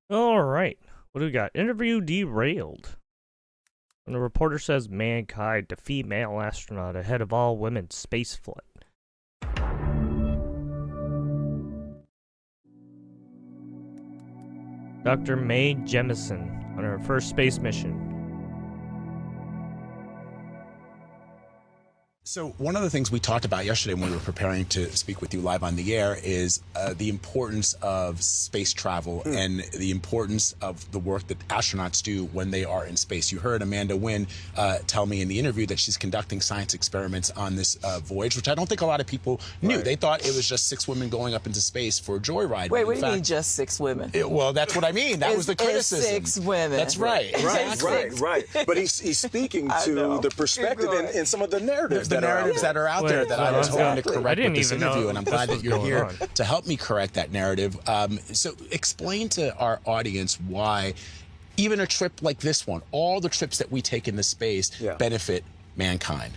All right. What do we got? Interview derailed. And the reporter says mankind to female astronaut ahead of all women spaceflight. Dr. Mae Jemison on her first space mission. So one of the things we talked about yesterday when we were preparing to speak with you live on the air is the importance of space travel and the importance of the work that astronauts do when they are in space. You heard Amanda Wynn tell me in the interview that she's conducting science experiments on this voyage, which I don't think a lot of people knew. Right. They thought it was just 6 women going up into space for a joyride. Wait, what do you mean just 6 women? Well, that's what I mean. That was the criticism. 6 women. That's right. Exactly. Right. But he's speaking to the perspective and some of the narratives that are out there that I was hoping to correct with this interview, and I'm glad that you're here to help me correct that narrative. So explain to our audience why even a trip like this one, all the trips that we take into space benefit mankind.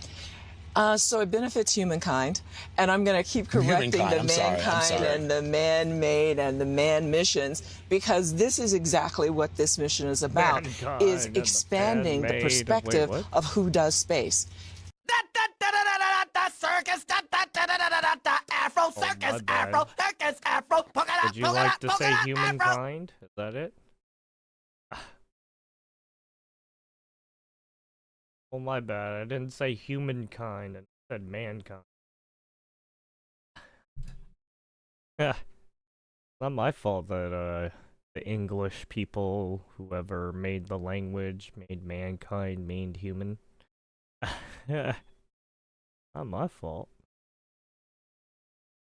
So it benefits humankind, and I'm going to keep correcting the mankind and the man-made and the man missions, because this is exactly what this mission is about, is expanding the perspective of who does space. Circus, Afro, circus, Afro, circus, Afro. Would you like to say humankind? Is that it? Oh, my bad. I didn't say humankind. I said mankind. Yeah. Not my fault that the English people, whoever made the language, made mankind, made human. Yeah. Not my fault.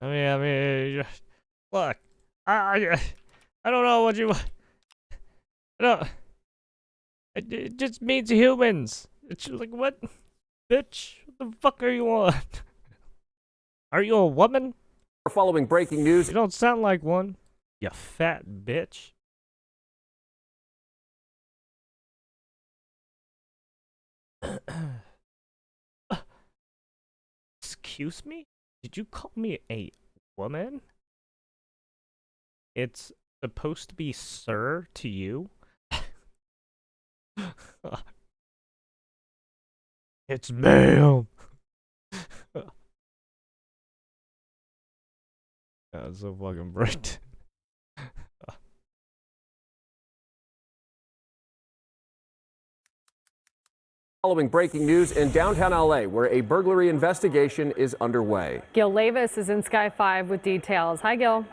I mean, look, I don't know what you. It just means humans. It's like, what, bitch? What the fuck are you on? Are you a woman? Following breaking news. You don't sound like one. You fat bitch. Excuse me? Did you call me a woman? It's supposed to be sir to you? It's ma'am. That's so fucking bright. Following breaking news in downtown LA, where a burglary investigation is underway. Gil Lavis is in Sky 5 with details. Hi, Gil.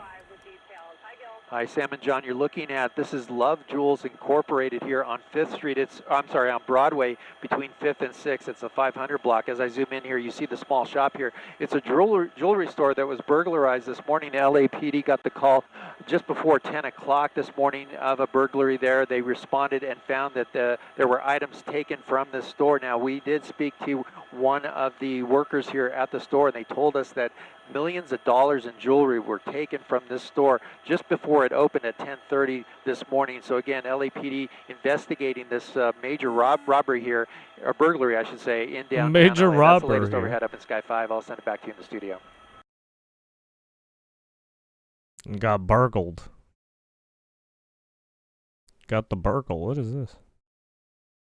Hi, Sam and John. You're looking at, this is Love Jewels Incorporated here on 5th Street. On Broadway between 5th and 6th. It's a 500 block. As I zoom in here, you see the small shop here. It's a jewelry store that was burglarized this morning. LAPD got the call just before 10 o'clock this morning of a burglary there. They responded and found that there were items taken from the store. Now, we did speak to one of the workers here at the store, and they told us that millions of dollars in jewelry were taken from this store just before it opened at 10:30 this morning. So again, LAPD investigating this major robbery here, or burglary, I should say, in downtown. Major LA. robbery. That's the latest overhead up in Sky 5. I'll send it back to you in the studio. Got burgled. Got the burgle. What is this?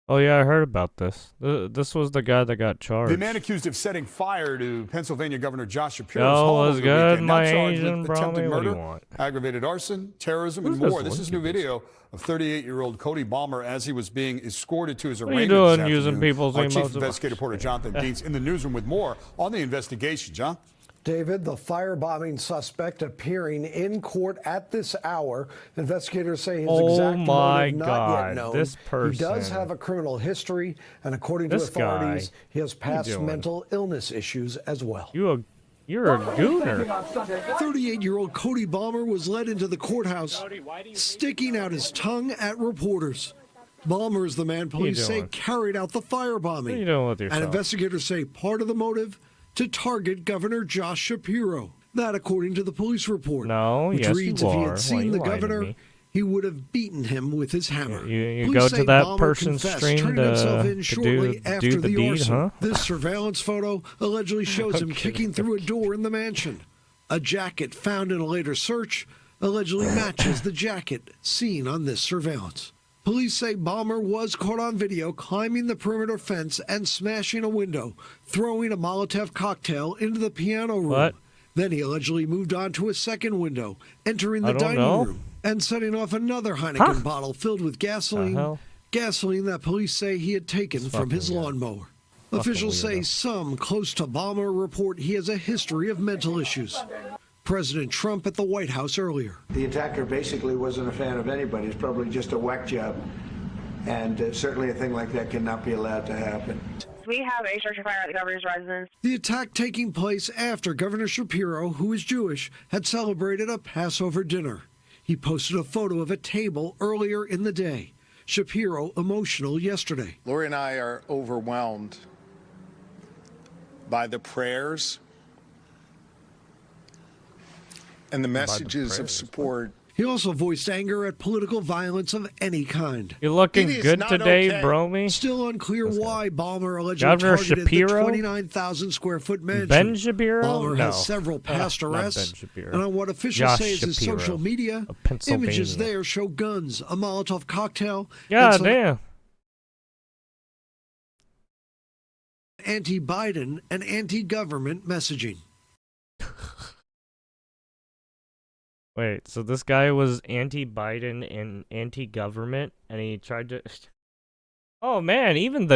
Oh yeah, I heard about this. This was the guy that got charged. The man accused of setting fire to Pennsylvania Governor Josh Shapiro's Yo, home what's over the good, weekend. my Now charged Asian with bro? attempted What do you murder, want? aggravated arson, terrorism, and more. This is new video of 38-year-old Cody Balmer as he was being escorted to his arraignment. What are you this doing using afternoon. people's Our emotes? chief investigative reporter Jonathan Dietz in the newsroom with more on the investigation. John? David, the firebombing suspect appearing in court at this hour. Investigators say his exact motive not yet known. This person. He does have a criminal history, and according to authorities, he has past mental illness issues as well. You're a gooner. 38-year-old Cody Balmer was led into the courthouse, sticking out his tongue at reporters. Balmer is the man police say carried out the firebombing. What are you doing with yourself? And investigators say part of the motive to target Governor Josh Shapiro. That according to the police report. No, which yes, reads you if he are. had seen the governor, he would have beaten him with his hammer. You go to that person's stream to do the deed, huh? This surveillance photo allegedly shows him kicking through a door in the mansion. A jacket found in a later search allegedly matches the jacket seen on this surveillance. Police say Balmer was caught on video climbing the perimeter fence and smashing a window, throwing a Molotov cocktail into the piano room. What? Then he allegedly moved on to a second window, entering the dining room and setting off another Heineken bottle filled with gasoline. Gasoline that police say he had taken from his lawnmower. Officials say some close to Balmer report he has a history of mental issues. President Trump at the White House earlier. The attacker basically wasn't a fan of anybody. It's probably just a whack job. And certainly a thing like that cannot be allowed to happen. We have a search and fire at the governor's residence. The attack taking place after Governor Shapiro, who is Jewish, had celebrated a Passover dinner. He posted a photo of a table earlier in the day. Shapiro emotional yesterday. Lori and I are overwhelmed by the prayers and the messages of support. He also voiced anger at political violence of any kind. You're looking good today, Bromy. Still unclear why Balmer allegedly Governor targeted Shapiro? the 29,000 square foot mansion. Ben Shapiro? Balmer No. has several past Not Ben arrests. Shapiro. And on what officials Josh say is his Shapiro social media, of Pennsylvania. images there show guns, a Molotov cocktail, God and some damn. anti-Biden and anti-government messaging. Wait, so this guy was anti-Biden and anti-government, and he tried to... Oh man, even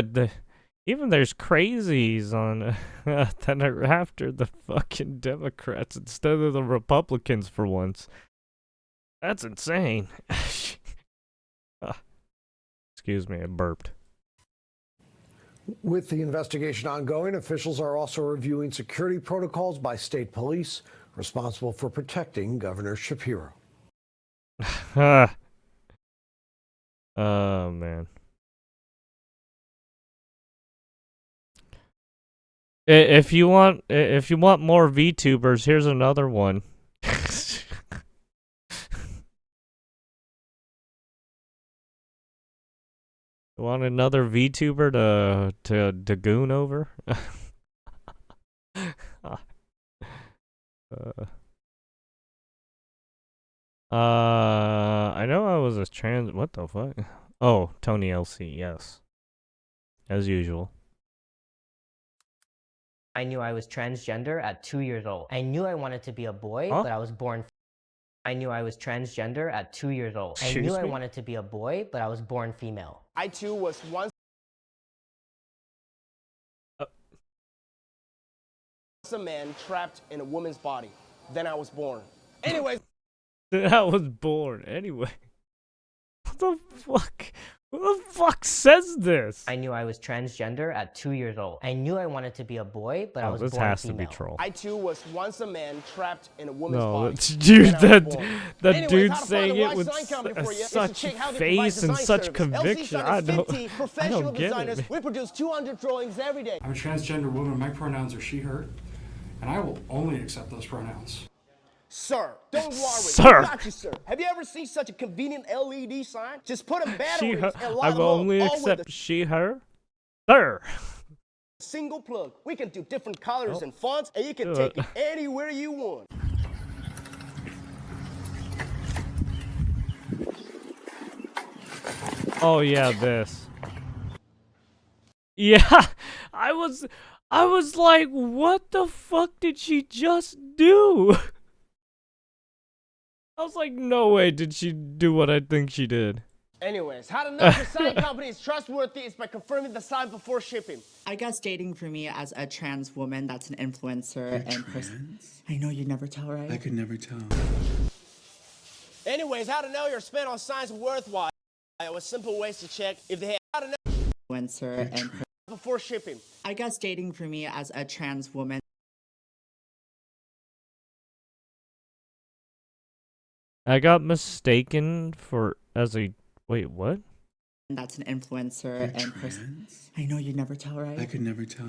even there's crazies on that are after the fucking Democrats instead of the Republicans for once. That's insane. Excuse me, I burped. With the investigation ongoing, officials are also reviewing security protocols by state police responsible for protecting Governor Shapiro. Oh man. If you want more VTubers, here's another one. You want another VTuber to goon over? I know I was a trans. What the fuck? Oh, Tony LC. Yes, as usual. I knew I was transgender at 2 years old. I knew I wanted to be a boy, but I was born. I knew I was transgender at 2 years old. I knew I wanted to be a boy, but I was born female. I too was once a man trapped in a woman's body. Then I was born. Anyways. Then I was born. Anyway. What the fuck? Who the fuck says this? I knew I was transgender at 2 years old. I knew I wanted to be a boy, but I was born female. This has to be troll. I too was once a man trapped in a woman's No, body. dude, that Anyways, dude how to saying find the it right with sign company for you. It's such a check how they face provide and design such service. conviction. LC I don't professional get designers. it. We produce 200 drawings every day. I'm a transgender woman. My pronouns are she, her, and I will only accept those pronouns. Sir, don't worry. Sir. We got you, sir. Have you ever seen such a convenient LED sign? Just put a battery She, her. and light I them will up, only all with accept a she, her. Sir. single plug. We can do different colors and fonts, and you can take it anywhere you want. Oh yeah, this. Yeah, I was like, what the fuck did she just do? I was like, no way did she do what I think she did. Anyways, how to know if your sign company is trustworthy is by confirming the sign before shipping. I guess dating for me as a trans woman that's an influencer and person. I know you'd never tell, right? I could never tell. Anyways, how to know your spend on signs worthwhile with simple ways to check if they have how to know Influencer and before shipping. I guess dating for me as a trans woman. I got mistaken for as a wait, what? That's an influencer and person. I know you'd never tell, right? I could never tell.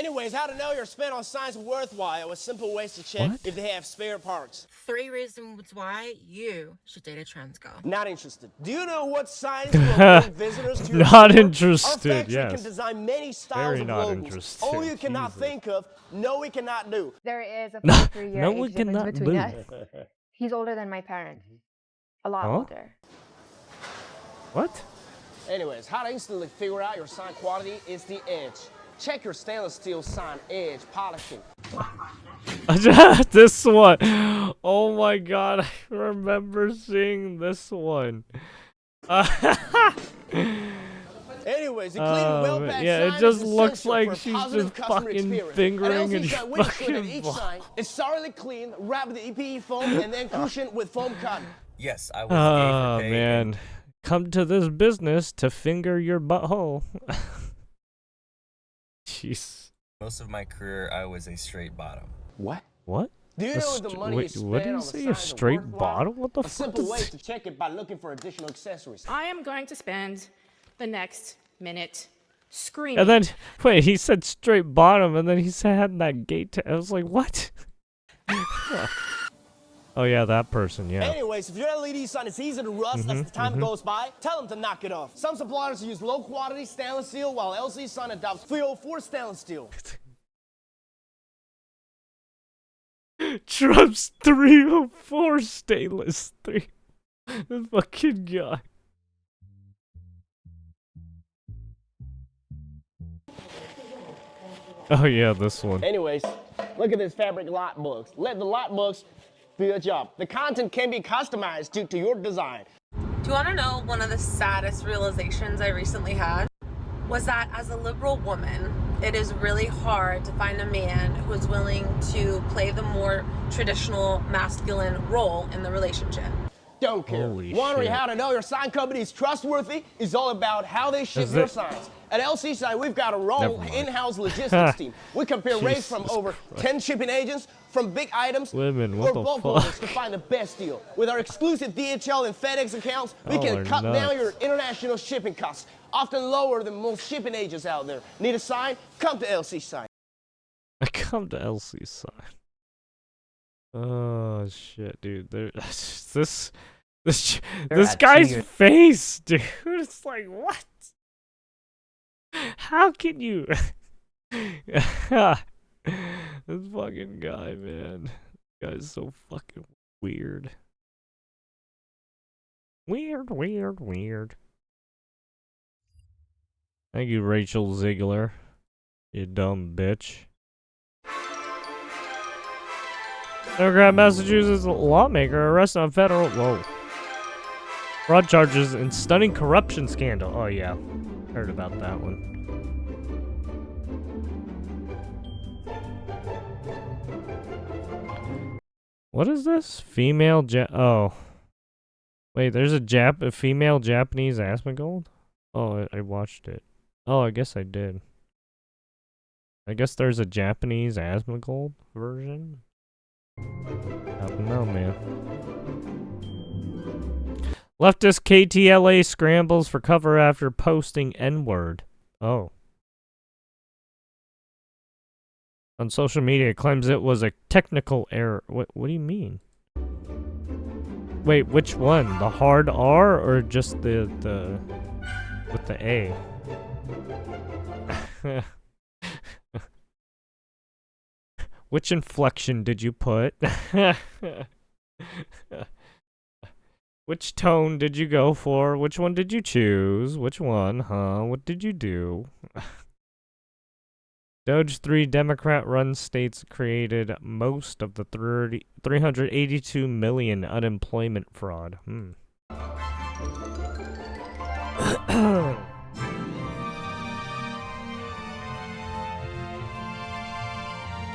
Anyways, how to know your spend on signs worthwhile? A simple ways to check if they have spare parts. 3 reasons why you should date a trans girl. Not interested. Do you know what signs will bring visitors to your Not store? interested, Our factory yes. can design many styles Very of not logos. interested, All you cannot Jesus. think of, no we cannot do. There is a 43-year No, we age difference cannot between move. us. He's older than my parents. A lot Huh? older. What? Anyways, how to instantly figure out your sign quality is the edge. Check your stainless steel sign edge polishing. This one. Oh my god, I remember seeing this one. Anyways, the clean well-packed yeah, sign it just is looks essential like for she's positive just customer fucking experience. fingering An and LC sign, we ensure that fucking each sign is thoroughly clean, wrapped with EPE foam, and then cushioned with foam cotton. Yes, I was Oh gay for pay. man. Come to this business to finger your butthole. Jeez. Most of my career, I was a straight bottom. What? What? Do you know the money wait, you spend what did on you the say? A signs are straight worthwhile? bottom? What the A fuck simple is way to check it by looking for additional accessories. I am going to spend the next minute screaming. And then, wait, he said straight bottom, and then he said had that gate. I was like, what? Oh yeah, that person, yeah. Anyways, if your LED sign is easy to rust as the time goes by, tell them to knock it off. Some suppliers use low-quality stainless steel, while LC sign adopts 304 stainless steel. Trump's 304 stainless 3. This fucking guy. Oh yeah, this one. Anyways, look at this fabric lot books. Let the lot books do your job. The content can be customized due to your design. Do you want to know one of the saddest realizations I recently had? Was that as a liberal woman, it is really hard to find a man who's willing to play the more traditional masculine role in the relationship. Don't care. Holy Wondering shit. how to know your sign company is trustworthy is all about how they ship your signs. At LC Sign, we've got our own in-house logistics team. We compare rates from over 10 shipping agents, from big items Women, or what the bulk orders to fuck? find the best deal. With our exclusive DHL and FedEx accounts, we Y'all can are cut down nuts. your international shipping costs, often lower than most shipping agents out there. Need a sign? Come to LC Sign. I come to LC's side. Oh shit, dude. This at guy's 2 years. face, dude. It's like, what? How can you? This fucking guy, man. This guy's so fucking weird. Weird. Thank you, Rachel Ziegler. You dumb bitch. Democrat Massachusetts lawmaker arrested on federal fraud charges and stunning corruption scandal. Oh yeah, heard about that one. What is this? Female oh. Wait, there's a female Japanese Asmongold? Oh, I watched it. Oh, I guess I did. I guess there's a Japanese Asmongold version? I don't know, man. Leftist KTLA scrambles for cover after posting N-word. Oh. On social media, claims it was a technical error. What do you mean? Wait, which one? The hard R or just the with the A? Which inflection did you put? Which tone did you go for? Which one did you choose? Which one, huh? What did you do? Doge 3 Democrat-run states created most of the 382 million unemployment fraud.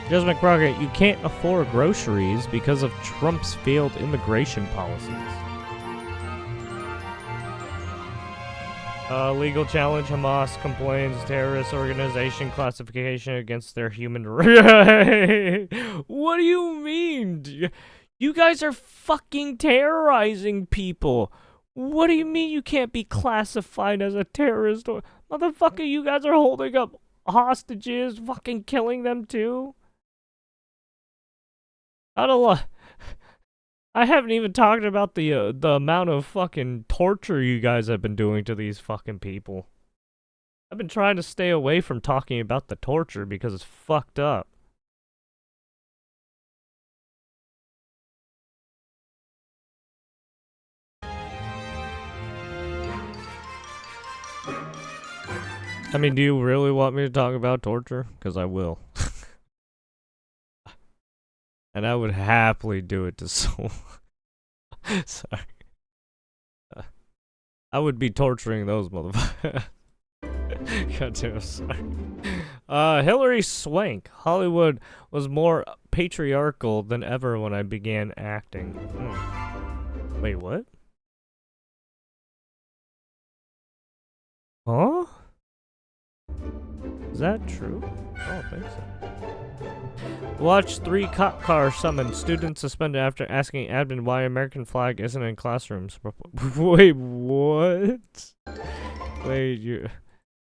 Jasmine Crockett, you can't afford groceries because of Trump's failed immigration policies. Legal challenge. Hamas complains terrorist organization classification against their human rights. What do you mean? You guys are fucking terrorizing people. What do you mean you can't be classified as a terrorist? Motherfucker, you guys are holding up hostages, fucking killing them too. I don't. I haven't even talked about the amount of fucking torture you guys have been doing to these fucking people. I've been trying to stay away from talking about the torture because it's fucked up. I mean, do you really want me to talk about torture? Because I will. And I would happily do it to someone. Sorry. I would be torturing those motherfuckers. Goddamn, sorry. Hillary Swank. Hollywood was more patriarchal than ever when I began acting. Wait, what? Huh? Is that true? I don't think so. Watch 3 cop cars summoned. Students suspended after asking admin why American flag isn't in classrooms. Wait, what? Wait, you...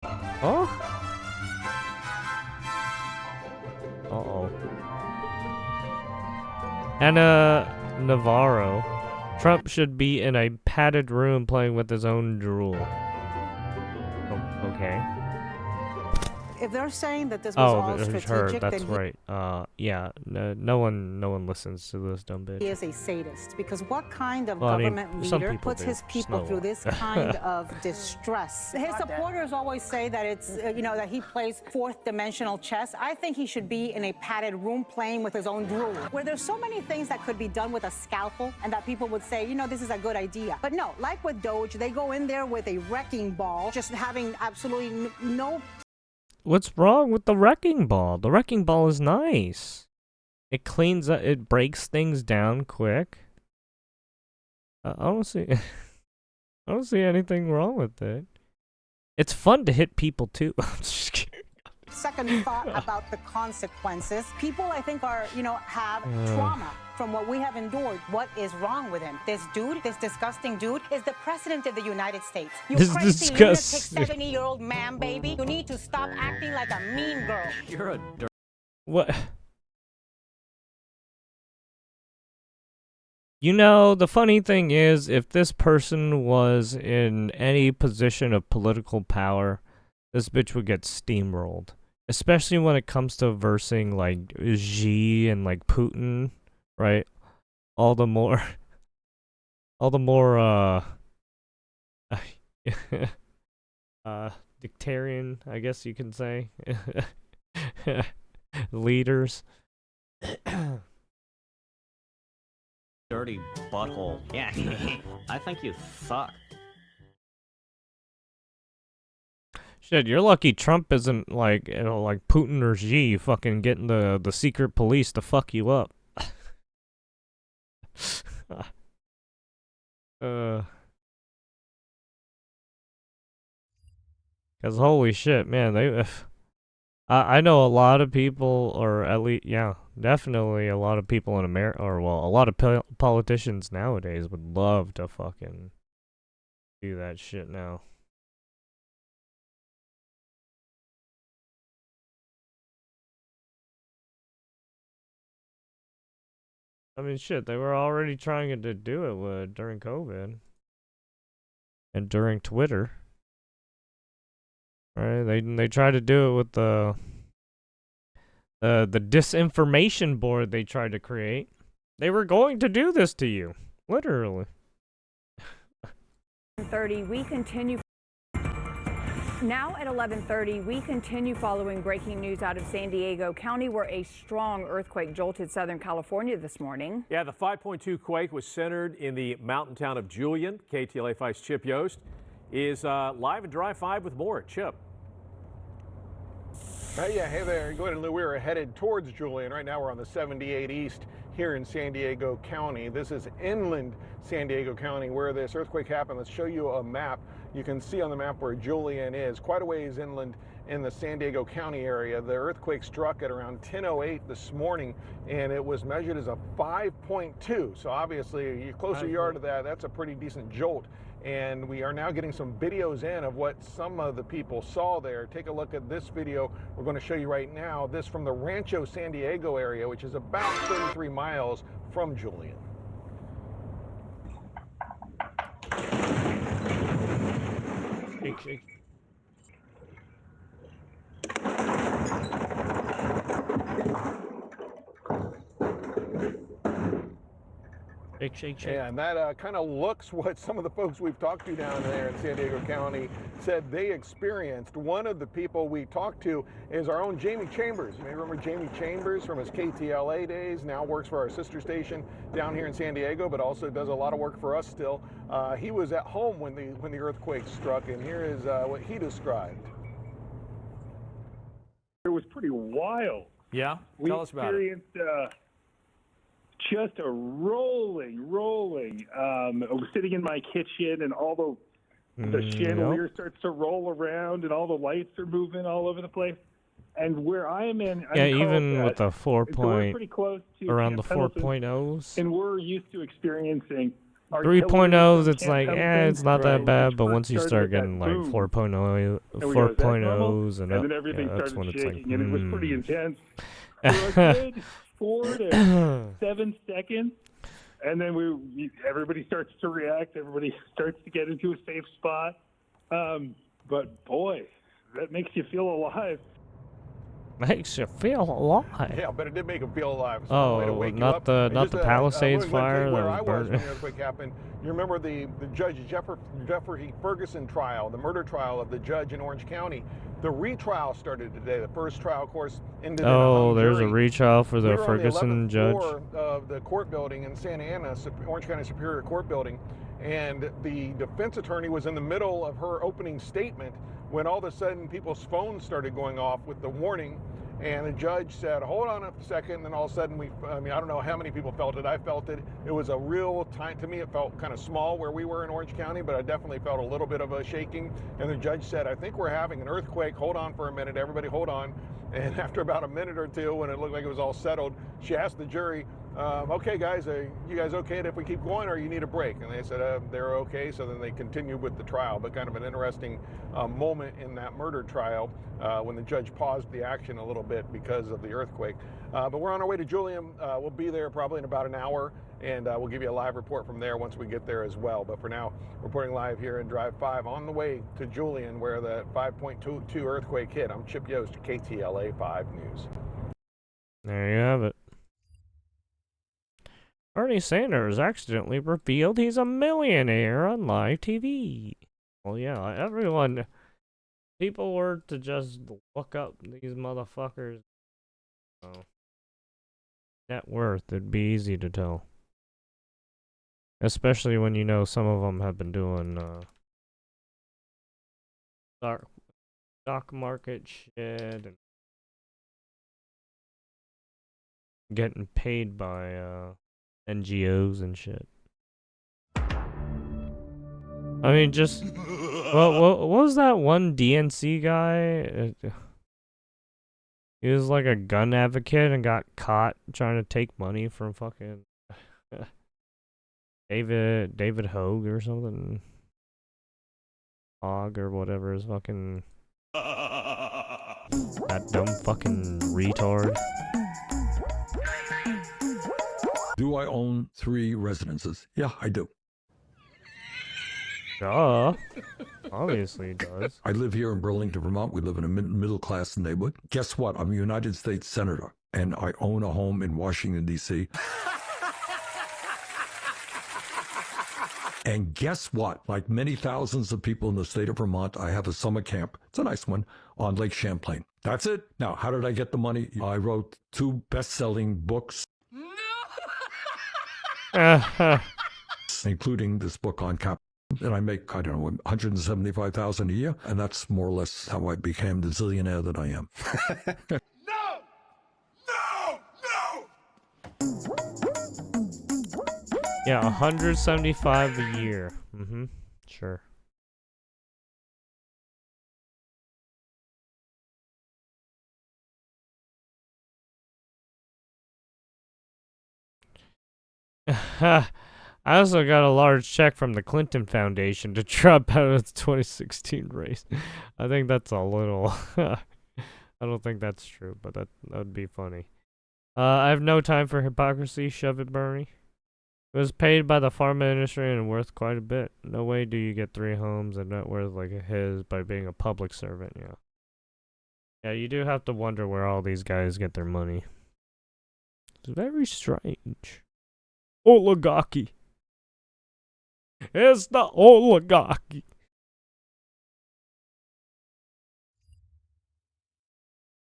Huh? Uh-oh. Anna Navarro. Trump should be in a padded room playing with his own drool. Oh, okay. If they're saying that this was all strategic, her. That's then right. Yeah. No one listens to this dumb bitch. he is a sadist. Because what kind of government leader puts his people through this kind of distress? His supporters always say that it's that he plays fourth dimensional chess. I think he should be in a padded room playing with his own drool. Where there's so many things that could be done with a scalpel, and that people would say, this is a good idea. But no, like with Doge, they go in there with a wrecking ball, just having absolutely no. What's wrong with the wrecking ball? The wrecking ball is nice. It cleans up, it breaks things down quick. I don't see anything wrong with it. It's fun to hit people too. I'm just kidding. Second thought about the consequences. People, I think, are, have trauma from what we have endured. What is wrong with him? This dude, this disgusting dude, is the president of the United States. You crazy lunatic 70-year-old man, baby. You need to stop acting like a mean girl. You're a dirt. What? The funny thing is, if this person was in any position of political power, this bitch would get steamrolled. Especially when it comes to versing, like, Xi and, like, Putin, right? All the more, dictarian, I guess you can say, leaders. Dirty butthole. Yeah, I think you suck. Shit, you're lucky Trump isn't like, like Putin or Xi fucking getting the secret police to fuck you up. Cause holy shit, man, I know a lot of people, or at least, yeah, definitely a lot of people in America, or well, a lot of politicians nowadays would love to fucking do that shit now. I mean, shit, they were already trying to do it during COVID. And during Twitter. Right? They tried to do it with the disinformation board they tried to create. They were going to do this to you. Literally. 30, we continue. Now at 11:30, we continue following breaking news out of San Diego County, where a strong earthquake jolted Southern California this morning. Yeah, the 5.2 quake was centered in the mountain town of Julian. KTLA 5's Chip Yost is live at Drive 5 with more. Chip. Yeah, hey there. Go ahead and we are headed towards Julian. Right now we're on the 78 East here in San Diego County. This is inland San Diego County where this earthquake happened. Let's show you a map. You can see on the map where Julian is, quite a ways inland in the San Diego County area. The earthquake struck at around 10:08 this morning, and it was measured as a 5.2. So obviously, the closer you are to that, that's a pretty decent jolt. and we are now getting some videos in of what some of the people saw there. Take a look at this video we're going to show you right now. This from the Rancho San Diego area, which is about 33 miles from Julian. Shake. Shake. Yeah, and that kind of looks what some of the folks we've talked to down there in San Diego County said they experienced. One of the people we talked to is our own Jamie Chambers. You may remember Jamie Chambers from his KTLA days, now works for our sister station down here in San Diego, but also does a lot of work for us still. He was at home when the earthquake struck, and here is what he described. It was pretty wild. Yeah? Tell us about it. We experienced just a rolling. I was sitting in my kitchen, and all the chandelier starts to roll around, and all the lights are moving all over the place. And where I am in, even with the 4 so we're pretty close to around the Camp 4.0s. and we're used to experiencing 3.0s, it's like, it's not that bad, but once you start getting like 4.0s and up, then everything that's started when it's like, shaking, and it was pretty intense for a good 4 to 7 seconds, and then everybody starts to react, everybody starts to get into a safe spot, but boy, that makes you feel alive. Makes you feel alive. Yeah, but it did make him feel alive. Oh, not the Palisades fire where that I was was when burned. the earthquake happened. You remember the Judge Jeffrey Ferguson trial, the murder trial of the judge in Orange County. The retrial started today. The first trial, of course, ended in a hung There's jury. a retrial for the We were Ferguson on the 11th judge. floor of the court building in Santa Ana, Orange County Superior Court building, and the defense attorney was in the middle of her opening statement when all of a sudden people's phones started going off with the warning. And the judge said, hold on a second, and then all of a sudden I don't know how many people felt it. I felt it. It was a real time, to me it felt kind of small where we were in Orange County, but I definitely felt a little bit of a shaking. And the judge said, I think we're having an earthquake. Hold on for a minute, everybody hold on. And after about a minute or two, when it looked like it was all settled, she asked the jury, okay guys, are you guys okay if we keep going, or you need a break? And they said they're okay, so then they continued with the trial. But kind of an interesting moment in that murder trial when the judge paused the action a little bit because of the earthquake. But we're on our way to Julian. We'll be there probably in about an hour, and we'll give you a live report from there once we get there as well. But for now, reporting live here in Drive 5 on the way to Julian, where the 5.22 earthquake hit. I'm Chip Yost, KTLA 5 News. There you have it. Bernie Sanders accidentally revealed he's a millionaire on live TV. Well, yeah, people were to just look up these motherfuckers' net worth, it'd be easy to tell. Especially when you know some of them have been doing stock market shit and getting paid by NGOs and shit. I mean, just what was that one DNC guy? He was like a gun advocate and got caught trying to take money from fucking David Hogue or something. Hogg or whatever is fucking that dumb fucking retard. Do I own 3 residences? Yeah, I do. Duh. Obviously he does. I live here in Burlington, Vermont. We live in a middle-class neighborhood. Guess what? I'm a United States Senator, and I own a home in Washington, D.C. And guess what? Like many thousands of people in the state of Vermont, I have a summer camp. It's a nice one on Lake Champlain. That's it. Now, how did I get the money? I wrote 2 best-selling books. Including this book on cap. And I make, I don't know, $175,000 a year. And that's more or less how I became the zillionaire that I am. Yeah, 175 a year. Mm-hmm. Sure. I also got a large check from the Clinton Foundation to drop out of the 2016 race. I think that's a little... I don't think that's true, but that would be funny. I have no time for hypocrisy. Shove it, Bernie. It was paid by the pharma industry and worth quite a bit. No way do you get 3 homes and net worth like his by being a public servant, yeah. Yeah, you do have to wonder where all these guys get their money. It's very strange. Oligarchy. It's the oligarchy.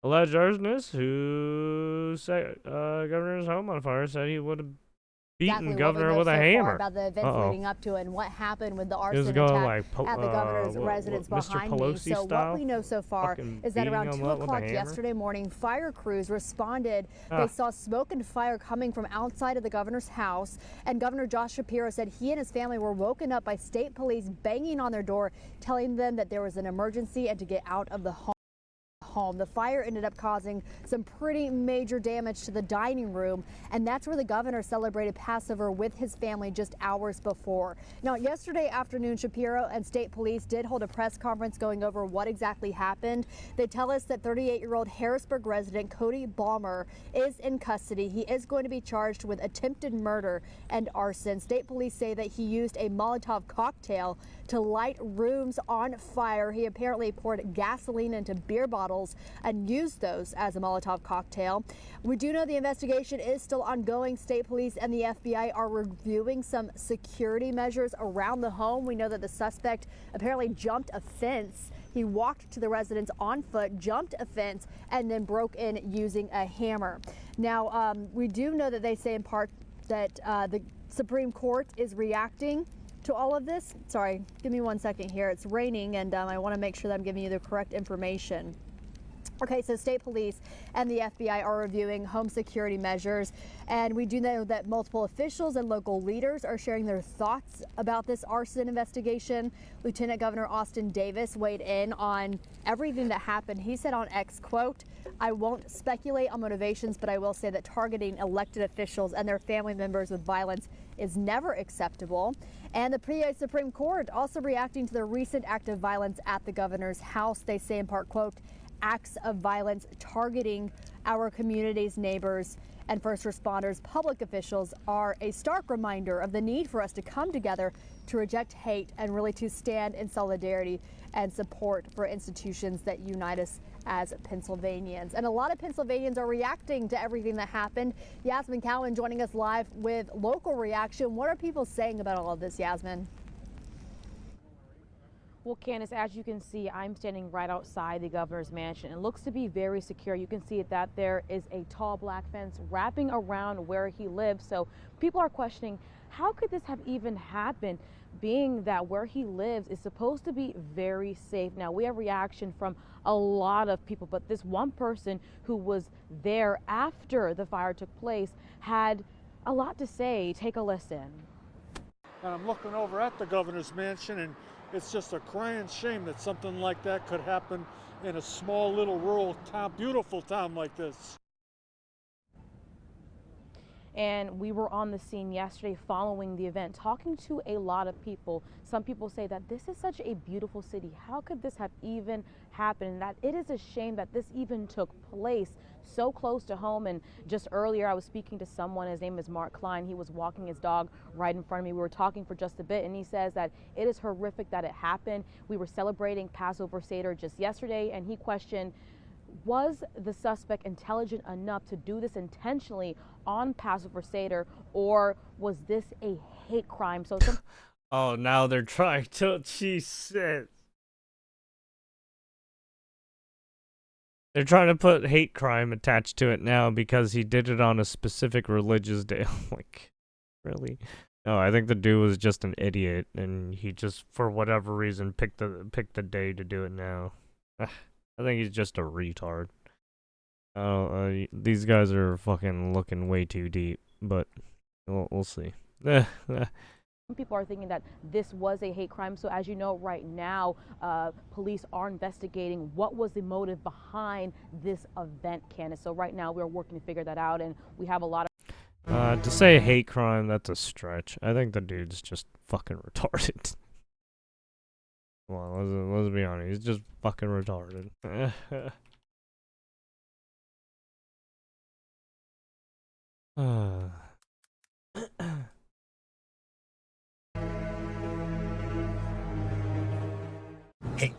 Alleged arsonist who set governor's home on fire said he would have beaten governor with a hammer. About the events leading up to it and what happened with the arson going attack like, at the governor's residence behind me. So what we know so far is that around 2 o'clock yesterday morning, fire crews responded. They saw smoke and fire coming from outside of the governor's house, and Governor Josh Shapiro said he and his family were woken up by state police banging on their door, telling them that there was an emergency and to get out of the home. The fire ended up causing some pretty major damage to the dining room, and that's where the governor celebrated Passover with his family just hours before. Now, yesterday afternoon, Shapiro and state police did hold a press conference going over what exactly happened. They tell us that 38-year-old Harrisburg resident Cody Balmer is in custody. He is going to be charged with attempted murder and arson. State police say that he used a Molotov cocktail to light rooms on fire. He apparently poured gasoline into beer bottles and used those as a Molotov cocktail. We do know the investigation is still ongoing. State police and the FBI are reviewing some security measures around the home. We know that the suspect apparently jumped a fence. He walked to the residence on foot, jumped a fence, and then broke in using a hammer. Now, we do know that they say in part that the Supreme Court is reacting to all of this. Sorry, give me 1 second here. It's raining, and I want to make sure that I'm giving you the correct information. Okay, so state police and the FBI are reviewing home security measures, and we do know that multiple officials and local leaders are sharing their thoughts about this arson investigation. Lieutenant Governor Austin Davis weighed in on everything that happened. He said on X, quote, "I won't speculate on motivations, but I will say that targeting elected officials and their family members with violence is never acceptable." And the PA Supreme Court also reacting to the recent act of violence at the governor's house. They say in part, quote, "Acts of violence targeting our community's neighbors and first responders, public officials are a stark reminder of the need for us to come together to reject hate and really to stand in solidarity and support for institutions that unite us as Pennsylvanians." And a lot of Pennsylvanians are reacting to everything that happened. Yasmin Cowan joining us live with local reaction. What are people saying about all of this, Yasmin? Well, Candace, as you can see, I'm standing right outside the governor's mansion. It looks to be very secure. You can see that there is a tall black fence wrapping around where he lives. So people are questioning, how could this have even happened, being that where he lives is supposed to be very safe? Now, we have reaction from a lot of people, but this one person who was there after the fire took place had a lot to say. Take a listen. And I'm looking over at the governor's mansion, and it's just a crying shame that something like that could happen in a small little rural town, beautiful town like this. And we were on the scene yesterday following the event, talking to a lot of people. Some people say that this is such a beautiful city. How could this have even happened? And that it is a shame that this even took place so close to home. And just earlier I was speaking to someone, his name is Mark Klein. He was walking his dog right in front of me. We were talking for just a bit, and he says that it is horrific that it happened. We were celebrating Passover Seder just yesterday, and he questioned, was the suspect intelligent enough to do this intentionally on Passover Seder, or was this a hate crime? So oh, now they're trying to, Jesus. They're trying to put hate crime attached to it now because he did it on a specific religious day. Like, really? No, I think the dude was just an idiot, and he just, for whatever reason, picked the day to do it now. I think he's just a retard. These guys are fucking looking way too deep, but we'll see. Some people are thinking that this was a hate crime. So as you know, right now, police are investigating what was the motive behind this event, Candace. So right now we're working to figure that out, and we have a lot of... To say hate crime, that's a stretch. I think the dude's just fucking retarded. Come on, let's be honest. He's just fucking retarded. Hey,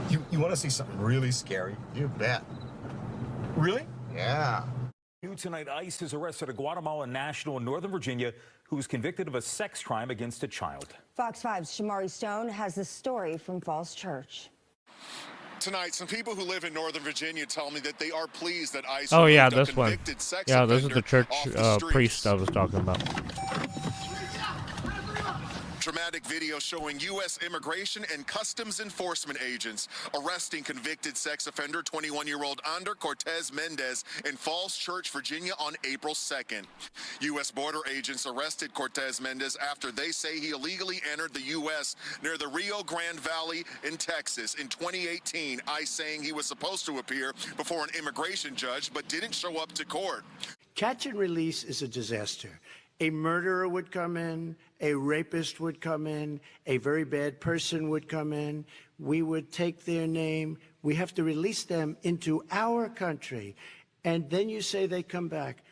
you want to see something really scary? You bet. Really? Yeah. New tonight, ICE has arrested a Guatemalan national in Northern Virginia who was convicted of a sex crime against a child. Fox 5's Shamari Stone has the story from Falls Church. Tonight, some people who live in Northern Virginia tell me that they are pleased that ICE Oh yeah, removed a this one. convicted sex Yeah, this is the church offender priest I was talking about. Dramatic video showing U.S. Immigration and Customs Enforcement agents arresting convicted sex offender 21-year-old Ander Cortez Mendez in Falls Church, Virginia on April 2nd. U.S. border agents arrested Cortez Mendez after they say he illegally entered the U.S. near the Rio Grande Valley in Texas in 2018. ICE saying he was supposed to appear before an immigration judge but didn't show up to court. Catch and release is a disaster. A murderer would come in, a rapist would come in, a very bad person would come in. We would take their name. We have to release them into our country. And then you say they come back.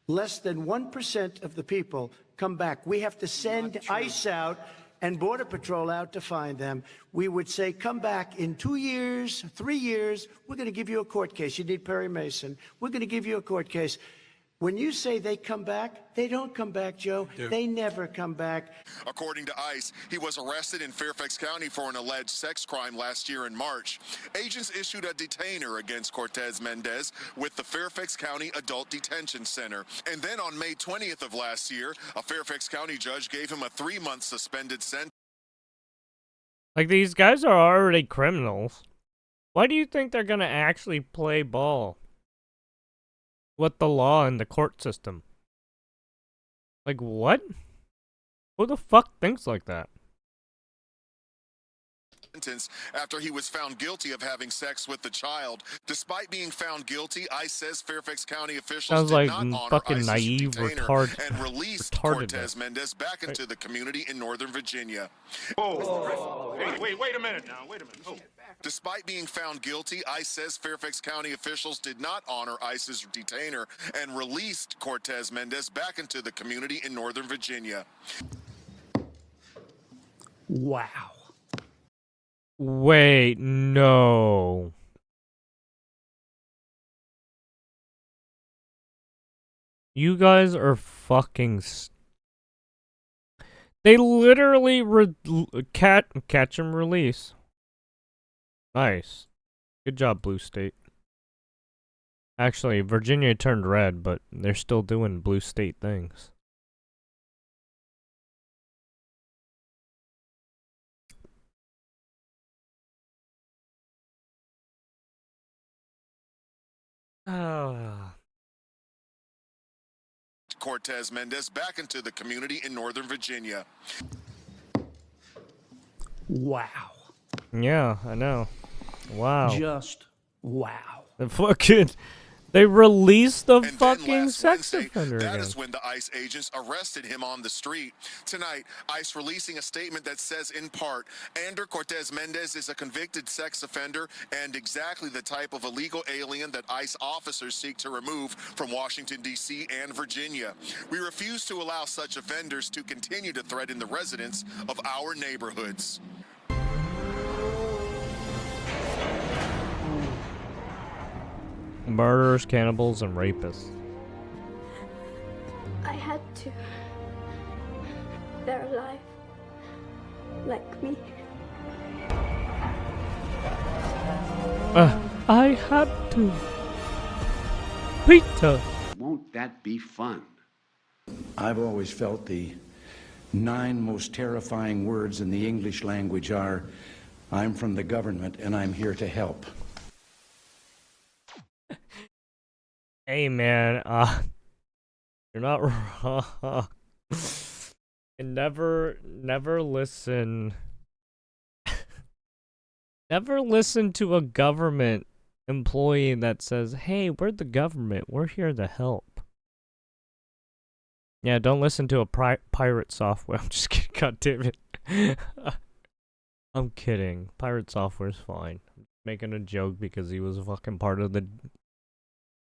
Less than 1% of the people come back. We have to send ICE out and Border Patrol out to find them. We would say, come back in 2 years, 3 years. We're going to give you a court case. You need Perry Mason. We're going to give you a court case. When you say they come back, they don't come back, Joe. They never come back. According to ICE, he was arrested in Fairfax County for an alleged sex crime last year in March. Agents issued a detainer against Cortez Mendez with the Fairfax County Adult Detention Center. And then on May 20th of last year, a Fairfax County judge gave him a 3-month suspended sentence. Like, these guys are already criminals. Why do you think they're gonna actually play ball with the law and the court system? Like, what? Who the fuck thinks like that? After he was found guilty of having sex with the child. Despite being found guilty, ICE says Fairfax County officials did not honor fucking ICE's naive, detainer and released Cortez Mendez back into the community in Northern Virginia. Whoa. Hey, wait a minute now. Wait a minute. Oh. Despite being found guilty, ICE says Fairfax County officials did not honor ICE's detainer and released Cortez Mendez back into the community in Northern Virginia. Wow. Wait, no. You guys are fucking... They literally catch and release. Nice. Good job, Blue State. Actually, Virginia turned red, but they're still doing Blue State things. Cortez Mendez back into the community in Northern Virginia. Wow. Yeah, I know. Wow. Just wow. The fucking... They released the fucking sex offender That again. is when the ICE agents arrested him on the street. Tonight, ICE releasing a statement that says, in part, Ander Cortez Mendez is a convicted sex offender and exactly the type of illegal alien that ICE officers seek to remove from Washington, D.C. and Virginia. We refuse to allow such offenders to continue to threaten the residents of our neighborhoods. Murderers, cannibals, and rapists. I had to. They're alive. Like me. I had to. Peter. Won't that be fun? I've always felt the 9 most terrifying words in the English language are, I'm from the government and I'm here to help. Hey man, you're not wrong. And never listen. Never listen to a government employee that says, "Hey, we're the government. We're here to help." Yeah, don't listen to a pirate software. I'm just kidding. God damn it. I'm kidding. Pirate software's fine. I'm making a joke because he was a fucking part of the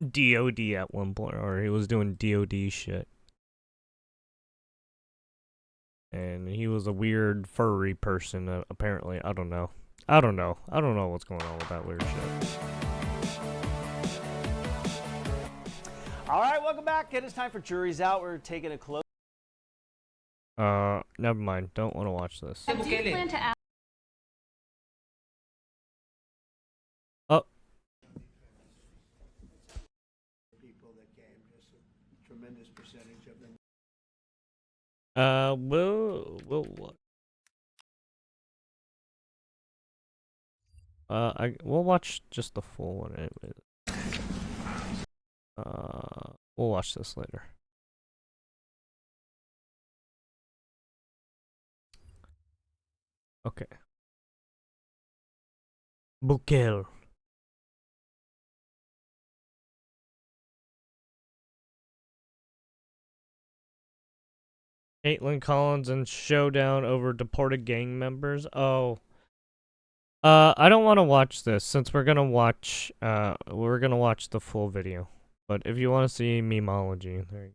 DOD at one point, or he was doing DOD shit. And he was a weird furry person, apparently. I don't know. I don't know what's going on with that weird shit. All right, welcome back. It is time for Jury's Out. We're taking a close. Never mind. Don't want to watch this. Do you plan to ask? Oh. People that came, just a tremendous percentage of them. We'll watch just the full one anyway. We'll watch this later. Okay. Boogaloo. Caitlin Collins and showdown over deported gang members. Oh. I don't want to watch this since we're gonna watch the full video. But if you want to see Memology, there you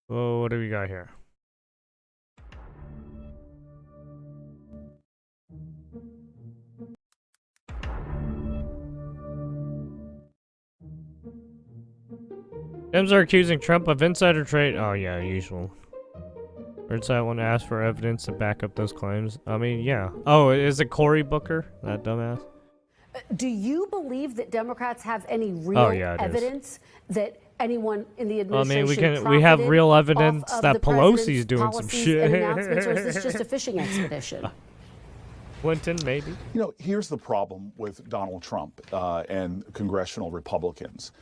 go. Oh, what do we got here? Dems are accusing Trump of insider trade. Oh yeah, usual. Inside want to ask for evidence to back up those claims. I mean, yeah. Oh, is it Cory Booker? That dumbass. Do you believe that Democrats have any real evidence that anyone in the administration we have real evidence that Pelosi's doing some shit. Or is this just a fishing expedition? Clinton, maybe. You know, here's the problem with Donald Trump and congressional Republicans.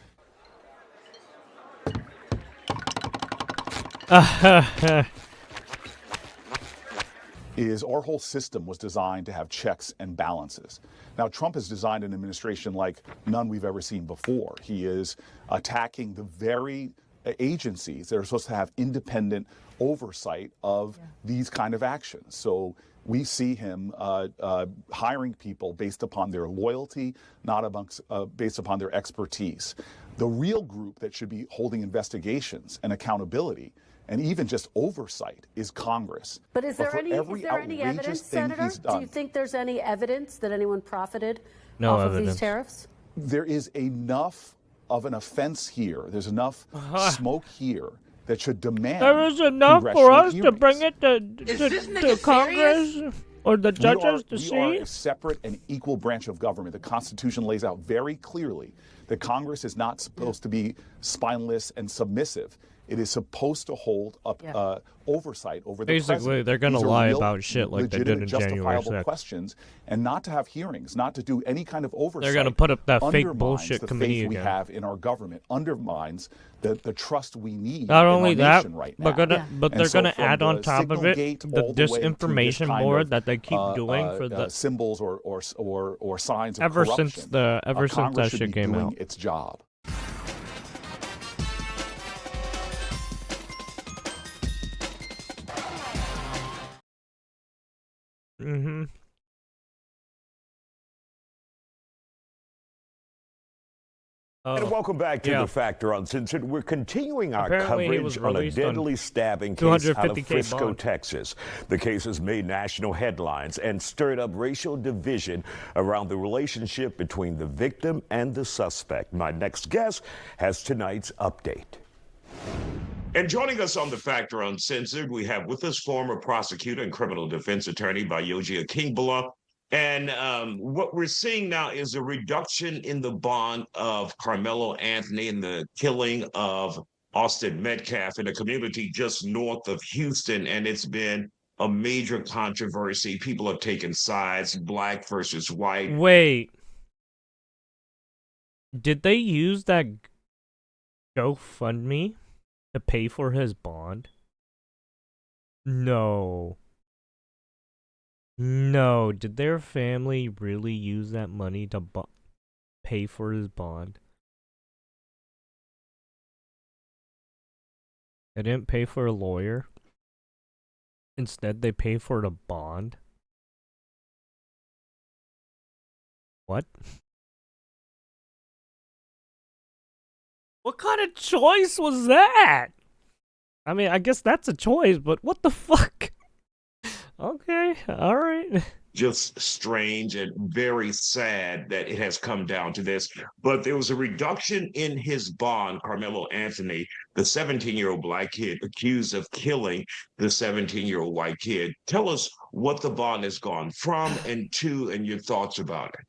Is our whole system was designed to have checks and balances. Now, Trump has designed an administration like none we've ever seen before. He is attacking the very agencies that are supposed to have independent oversight of these kind of actions. So we see him hiring people based upon their loyalty, not based upon their expertise. The real group that should be holding investigations and accountability and even just oversight is Congress. But is there any evidence, Senator? Do you think there's any evidence that anyone profited off of these tariffs? There is enough of an offense here. There's enough smoke here that should demand. There is enough for us to bring it to Congress or the judges to see. We are a separate and equal branch of government. The Constitution lays out very clearly that Congress is not supposed to be spineless and submissive. It is supposed to hold up oversight over the president. Basically, they're going to lie about shit like they did in January 6th. Questions and not to have hearings, not to do any kind of oversight. They're going to put up that fake bullshit committee again. The faith we have in our government undermines the trust we need. Not only that, right but they're going to add on top of it the disinformation board that they keep doing for the symbols or signs of ever corruption. since that shit came out. Its job. Mm-hmm. And welcome back to The Factor Uncensored. We're continuing our coverage on a deadly stabbing case out of Frisco, bond. Texas. The case has made national headlines and stirred up racial division around the relationship between the victim and the suspect. My next guest has tonight's update. And joining us on The Factor Uncensored, we have with us former prosecutor and criminal defense attorney WJACTV. And what we're seeing now is a reduction in the bond of Carmelo Anthony and the killing of Austin Metcalf in a community just north of Houston. And it's been a major controversy. People have taken sides, black versus white. Wait. Did they use that GoFundMe to pay for his bond? No. No. Did their family really use that money to pay for his bond? They didn't pay for a lawyer. Instead, they pay for a bond. What? What kind of choice was that? I mean, I guess that's a choice, but what the fuck? Okay, all right. Just strange and very sad that it has come down to this. But there was a reduction in his bond, Carmelo Anthony, the 17-year-old black kid accused of killing the 17-year-old white kid. Tell us what the bond has gone from and to and your thoughts about it.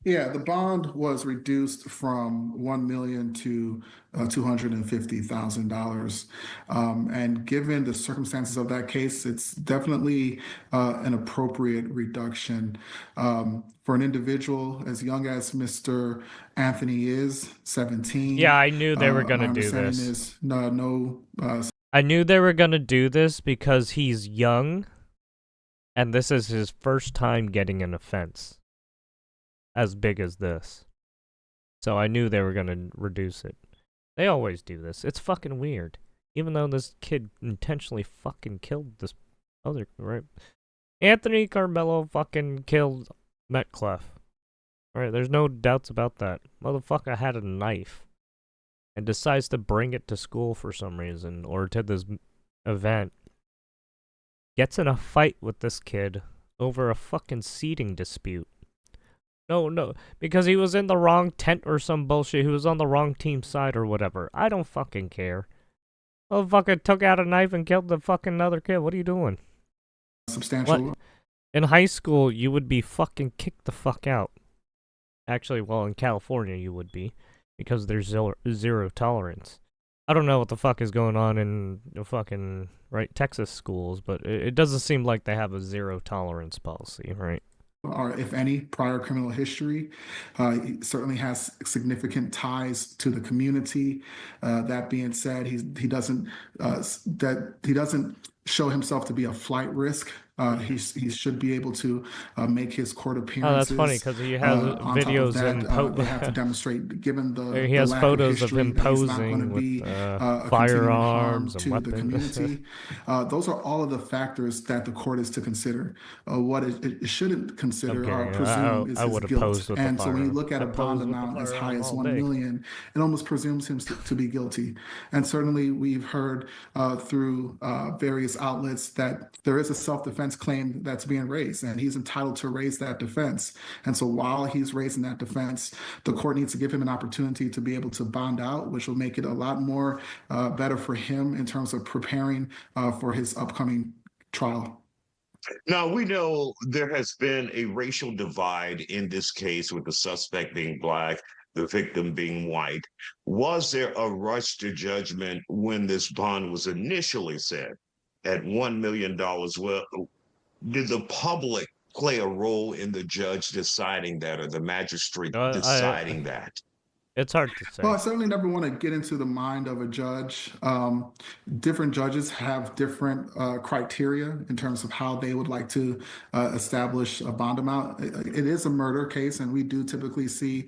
Yeah, the bond was reduced from $1 million to $250,000, and given the circumstances of that case, it's definitely an appropriate reduction for an individual as young as Mr. Anthony is, 17. Yeah, I knew they were gonna do this. Is I knew they were gonna do this because he's young, and this is his first time getting an offense as big as this. So I knew they were gonna reduce it. They always do this. It's fucking weird. Even though this kid intentionally fucking killed this other, right? Anthony Carmelo fucking killed Metcalf. Alright, there's no doubts about that. Motherfucker had a knife and decides to bring it to school for some reason, or to this event. Gets in a fight with this kid over a fucking seating dispute. No, because he was in the wrong tent or some bullshit. He was on the wrong team side or whatever. I don't fucking care. Motherfucker took out a knife and killed the fucking other kid. What are you doing? Substantial. What? In high school, you would be fucking kicked the fuck out. Actually, well, in California, you would be. Because there's zero tolerance. I don't know what the fuck is going on in the fucking, right, Texas schools, but it doesn't seem like they have a zero tolerance policy, right? Or if any prior criminal history. He certainly has significant ties to the community. That being said, he doesn't show himself to be a flight risk. He should be able to make his court appearances. Oh, that's funny because he has videos they have to demonstrate, given the he has the lack photos of, of him posing with firearms and weapons. The community. Those are all of the factors that the court is to consider. What it shouldn't consider or presume is his guilt. And so when you look at a bond amount as high as $1 million, it almost presumes him to be guilty. And certainly we've heard through various outlets that there is a self-defense claim that's being raised, and he's entitled to raise that defense. And so while he's raising that defense, the court needs to give him an opportunity to be able to bond out, which will make it a lot more better for him in terms of preparing for his upcoming trial. Now, we know there has been a racial divide in this case with the suspect being black, the victim being white. Was there a rush to judgment when this bond was initially set at $1 million? Well, did the public play a role in the judge deciding that, or the magistrate deciding that? It's hard to say. Well, I certainly never want to get into the mind of a judge. Different judges have different criteria in terms of how they would like to establish a bond amount. It is a murder case, and we do typically see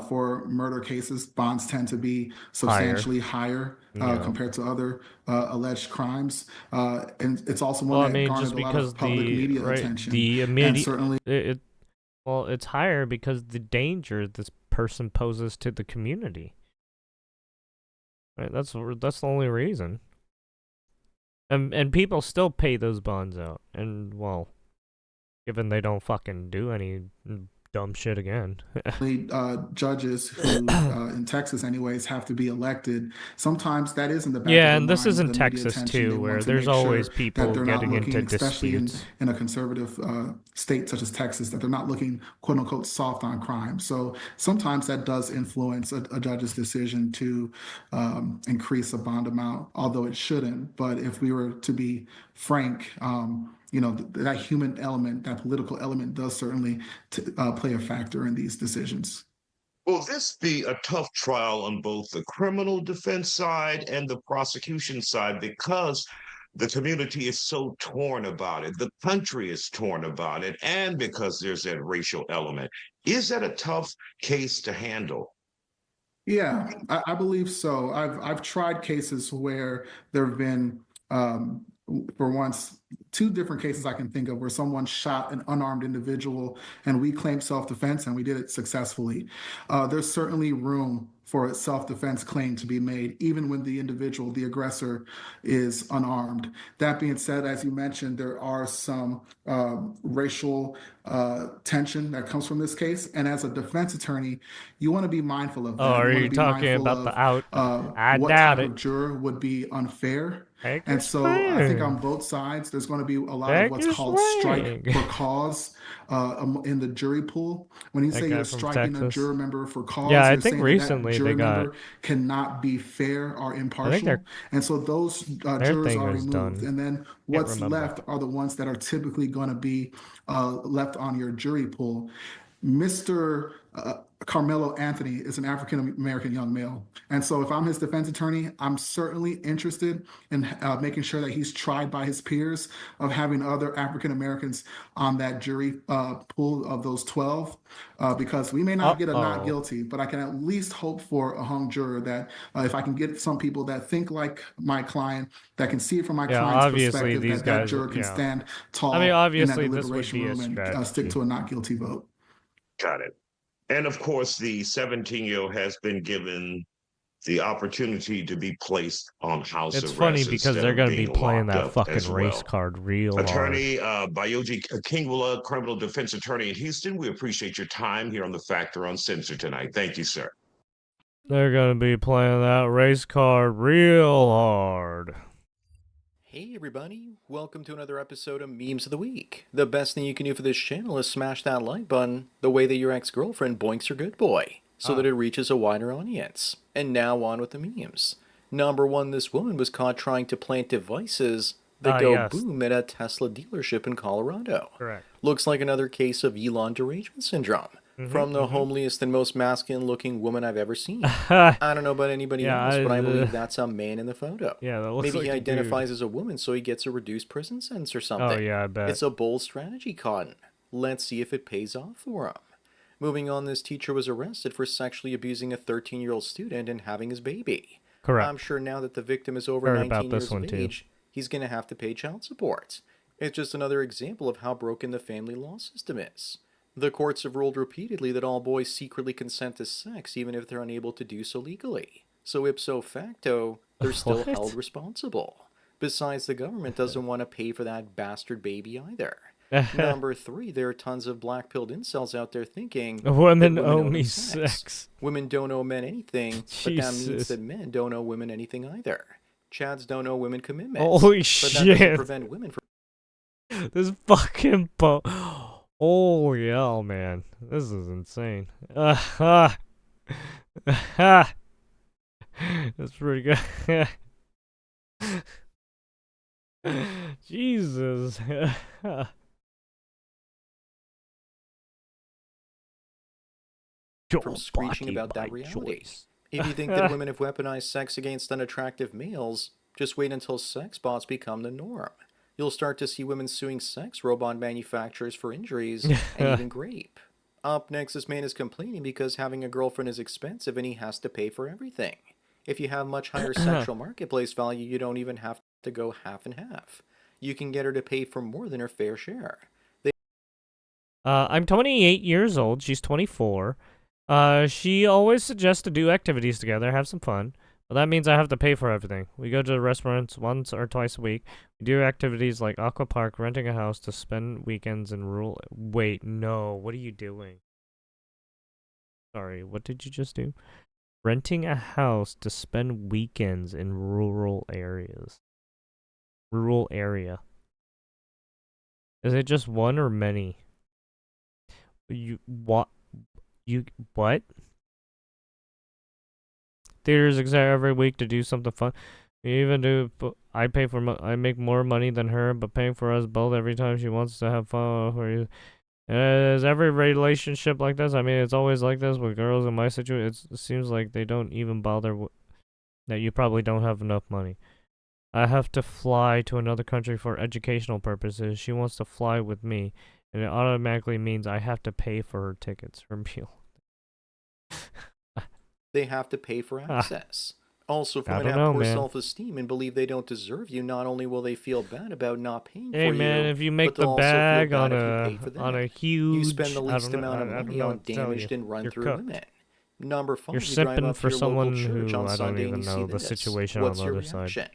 for murder cases, bonds tend to be substantially higher compared to other alleged crimes. And it's also one that garnered a lot of public media attention. The immediate, and certainly, well, it's higher because the danger this person poses to the community. Right, that's the only reason. And people still pay those bonds out. And well, given they don't fucking do any dumb shit again. Judges who, in Texas anyways, have to be elected. Sometimes that is in the back yeah, of and the this mind is in of the media Texas attention. too, where there's always people getting into especially disputes. in a conservative state such as Texas, that they're not looking quote unquote soft on crime. So sometimes that does influence a judge's decision to increase a bond amount, although it shouldn't. But if we were to be frank, that human element, that political element does certainly play a factor in these decisions. Will this be a tough trial on both the criminal defense side and the prosecution side, because the community is so torn about it, the country is torn about it, and because there's that racial element? Is that a tough case to handle? Yeah, I believe so. I've tried cases where there have been, for once, two different cases I can think of where someone shot an unarmed individual and we claimed self-defense and we did it successfully. There's certainly room for a self-defense claim to be made, even when the individual, the aggressor, is unarmed. That being said, as you mentioned, there are some racial tension that comes from this case. And as a defense attorney, you want to be mindful of that. Oh, are you want you to be talking mindful about of the out? I what doubt type it. of juror would be unfair. Take And your so I think swing. on both sides, there's going to be a lot of Take what's your called swing. strike for cause in the jury pool. When you That say guy you're from striking a Texas. juror member for cause, Yeah, I you're think saying that recently juror they got. member cannot be fair or I think impartial. And so those their jurors thing are is removed. done. And then Can't what's remember. left are the ones that are typically going to be left on your jury pool. Mr. Carmelo Anthony is an African American young male. And so if I'm his defense attorney, I'm certainly interested in making sure that he's tried by his peers, of having other African Americans on that jury pool of those 12, because we may not get a not guilty, but I can at least hope for a hung juror that if I can get some people that think like my client, that can see it from my client's perspective, that juror can stand tall in that deliberation room and stick to a not guilty vote. Got it. And of course, the 17-year-old has been given the opportunity to be placed on house arrest. It's funny because they're going to be playing that fucking race well. card real Attorney hard. Bayoji Kingwala, criminal defense attorney in Houston, we appreciate your time here on The Factor Uncensored tonight. Thank you, sir. They're going to be playing that race card real hard. Hey everybody, welcome to another episode of Memes of the Week. The best thing you can do for this channel is smash that like button the way that your ex-girlfriend boinks your good boy, so that it reaches a wider audience. And now on with the memes. Number 1, this woman was caught trying to plant devices that go boom at a Tesla delership in Colorado. Correct. Looks like another case of Elon derangement syndrome. From the homeliest and most masculine-looking woman I've ever seen. I don't know about anybody else, but I believe that's a man in the photo. Yeah, that looks Maybe like he a identifies dude. as a woman, so he gets a reduced prison sentence or something. Oh, yeah, I bet. It's a bold strategy, Cotton. Let's see if it pays off for him. Moving on, this teacher was arrested for sexually abusing a 13-year-old student and having his baby. Correct. I'm sure now that the victim is over 19 years of age, he's going to have to pay child support. It's just another example of how broken the family law system is. The courts have ruled repeatedly that all boys secretly consent to sex even if they're unable to do so legally. So ipso facto, they're still held responsible. Besides, the government doesn't want to pay for that bastard baby either. Number 3, there are tons of black-pilled incels out there thinking women owe me sex. Women don't owe men anything, but that means that men don't owe women anything either. Chads don't owe women commitments. Holy but shit. that doesn't prevent women from... This fucking oh yeah, man, this is insane. That's pretty good. Jesus. from screeching about that reality. If you think that women have weaponized sex against unattractive males, just wait until sex bots become the norm. You'll start to see women suing sex robot manufacturers for injuries and even rape. Up next, this man is complaining because having a girlfriend is expensive and he has to pay for everything. If you have much higher sexual marketplace value, you don't even have to go half and half. You can get her to pay for more than her fair share. I'm 28 years old. She's 24. She always suggests to do activities together, have some fun. Well, that means I have to pay for everything. We go to the restaurants once or twice a week. We do activities like aqua park, renting a house to spend weekends in rural... Wait, no. What are you doing? Sorry, what did you just do? Renting a house to spend weekends in rural areas. Rural area. Is it just one or many? What? Theaters every week to do something fun. We even do. I pay for. I make more money than her, but paying for us both every time she wants to have fun. Is every relationship like this? I mean, it's always like this with girls in my situation. It seems like they don't even bother. That you probably don't have enough money. I have to fly to another country for educational purposes. She wants to fly with me, and it automatically means I have to pay for her tickets, her meal. they have to pay for access. Also, if women have poor self-esteem and believe they don't deserve you, not only will they feel bad about not paying for you, man, if you make but they'll the bag also on feel bad if you pay for them. a huge, You spend the least amount of money on damaged and run-through women. Number 5, you're you drive simping up for to your someone local church who on I don't Sunday even and you know see the this. situation What's on your the other reaction? side.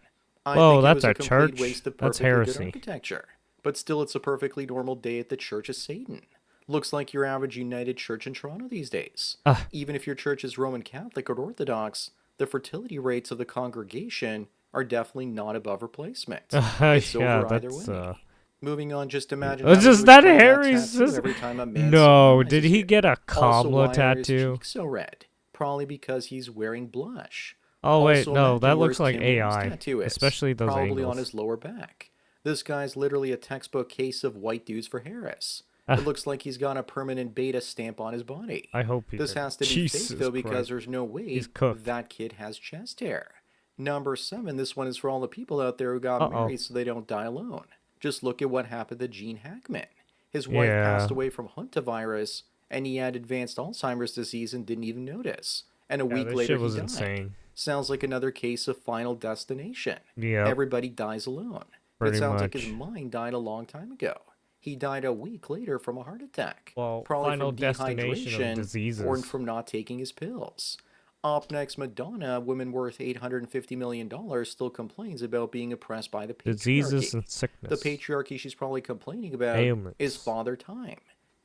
I Whoa, think it that's was a a complete church? waste of That's perfectly good heresy. architecture. But still, it's a perfectly normal day at the Church of Satan. Looks like your average United Church in Toronto these days. Even if your church is Roman Catholic or Orthodox, the fertility rates of the congregation are definitely not above replacement. It's over either way. Moving on, just imagine having just to that explain Harry's tattoo every time a man No, did sodomizes he you. get a Also, Kamala why are his tattoo? cheeks so red? Probably because he's wearing blush. Oh wait, Also, no, imagine that where looks his like Tim Williams AI, tattoo is. especially those Probably angles. on his lower back. This guy's literally a textbook case of white dudes for Harris. It looks like he's got a permanent beta stamp on his body. I hope he This did. has to be Jesus fake though, because Christ. there's no way He's cooked. that kid has chest hair. Number 7, this one is for all the people out there who got married so they don't die alone. Just look at what happened to Gene Hackman. His wife passed away from hantavirus, and he had advanced Alzheimer's disease and didn't even notice. And a week later, he died. Insane. Sounds like another case of Final Destination. Yep. Everybody dies alone. Pretty It sounds like much. his mind died a long time ago. He died a week later from a heart attack. Well, probably Final from Destination of dehydration diseases. or from not taking his pills. Up next, Madonna, a woman worth $850 million, still complains about being oppressed by the patriarchy. Diseases and sickness. The patriarchy she's probably complaining about Ailments. is father time.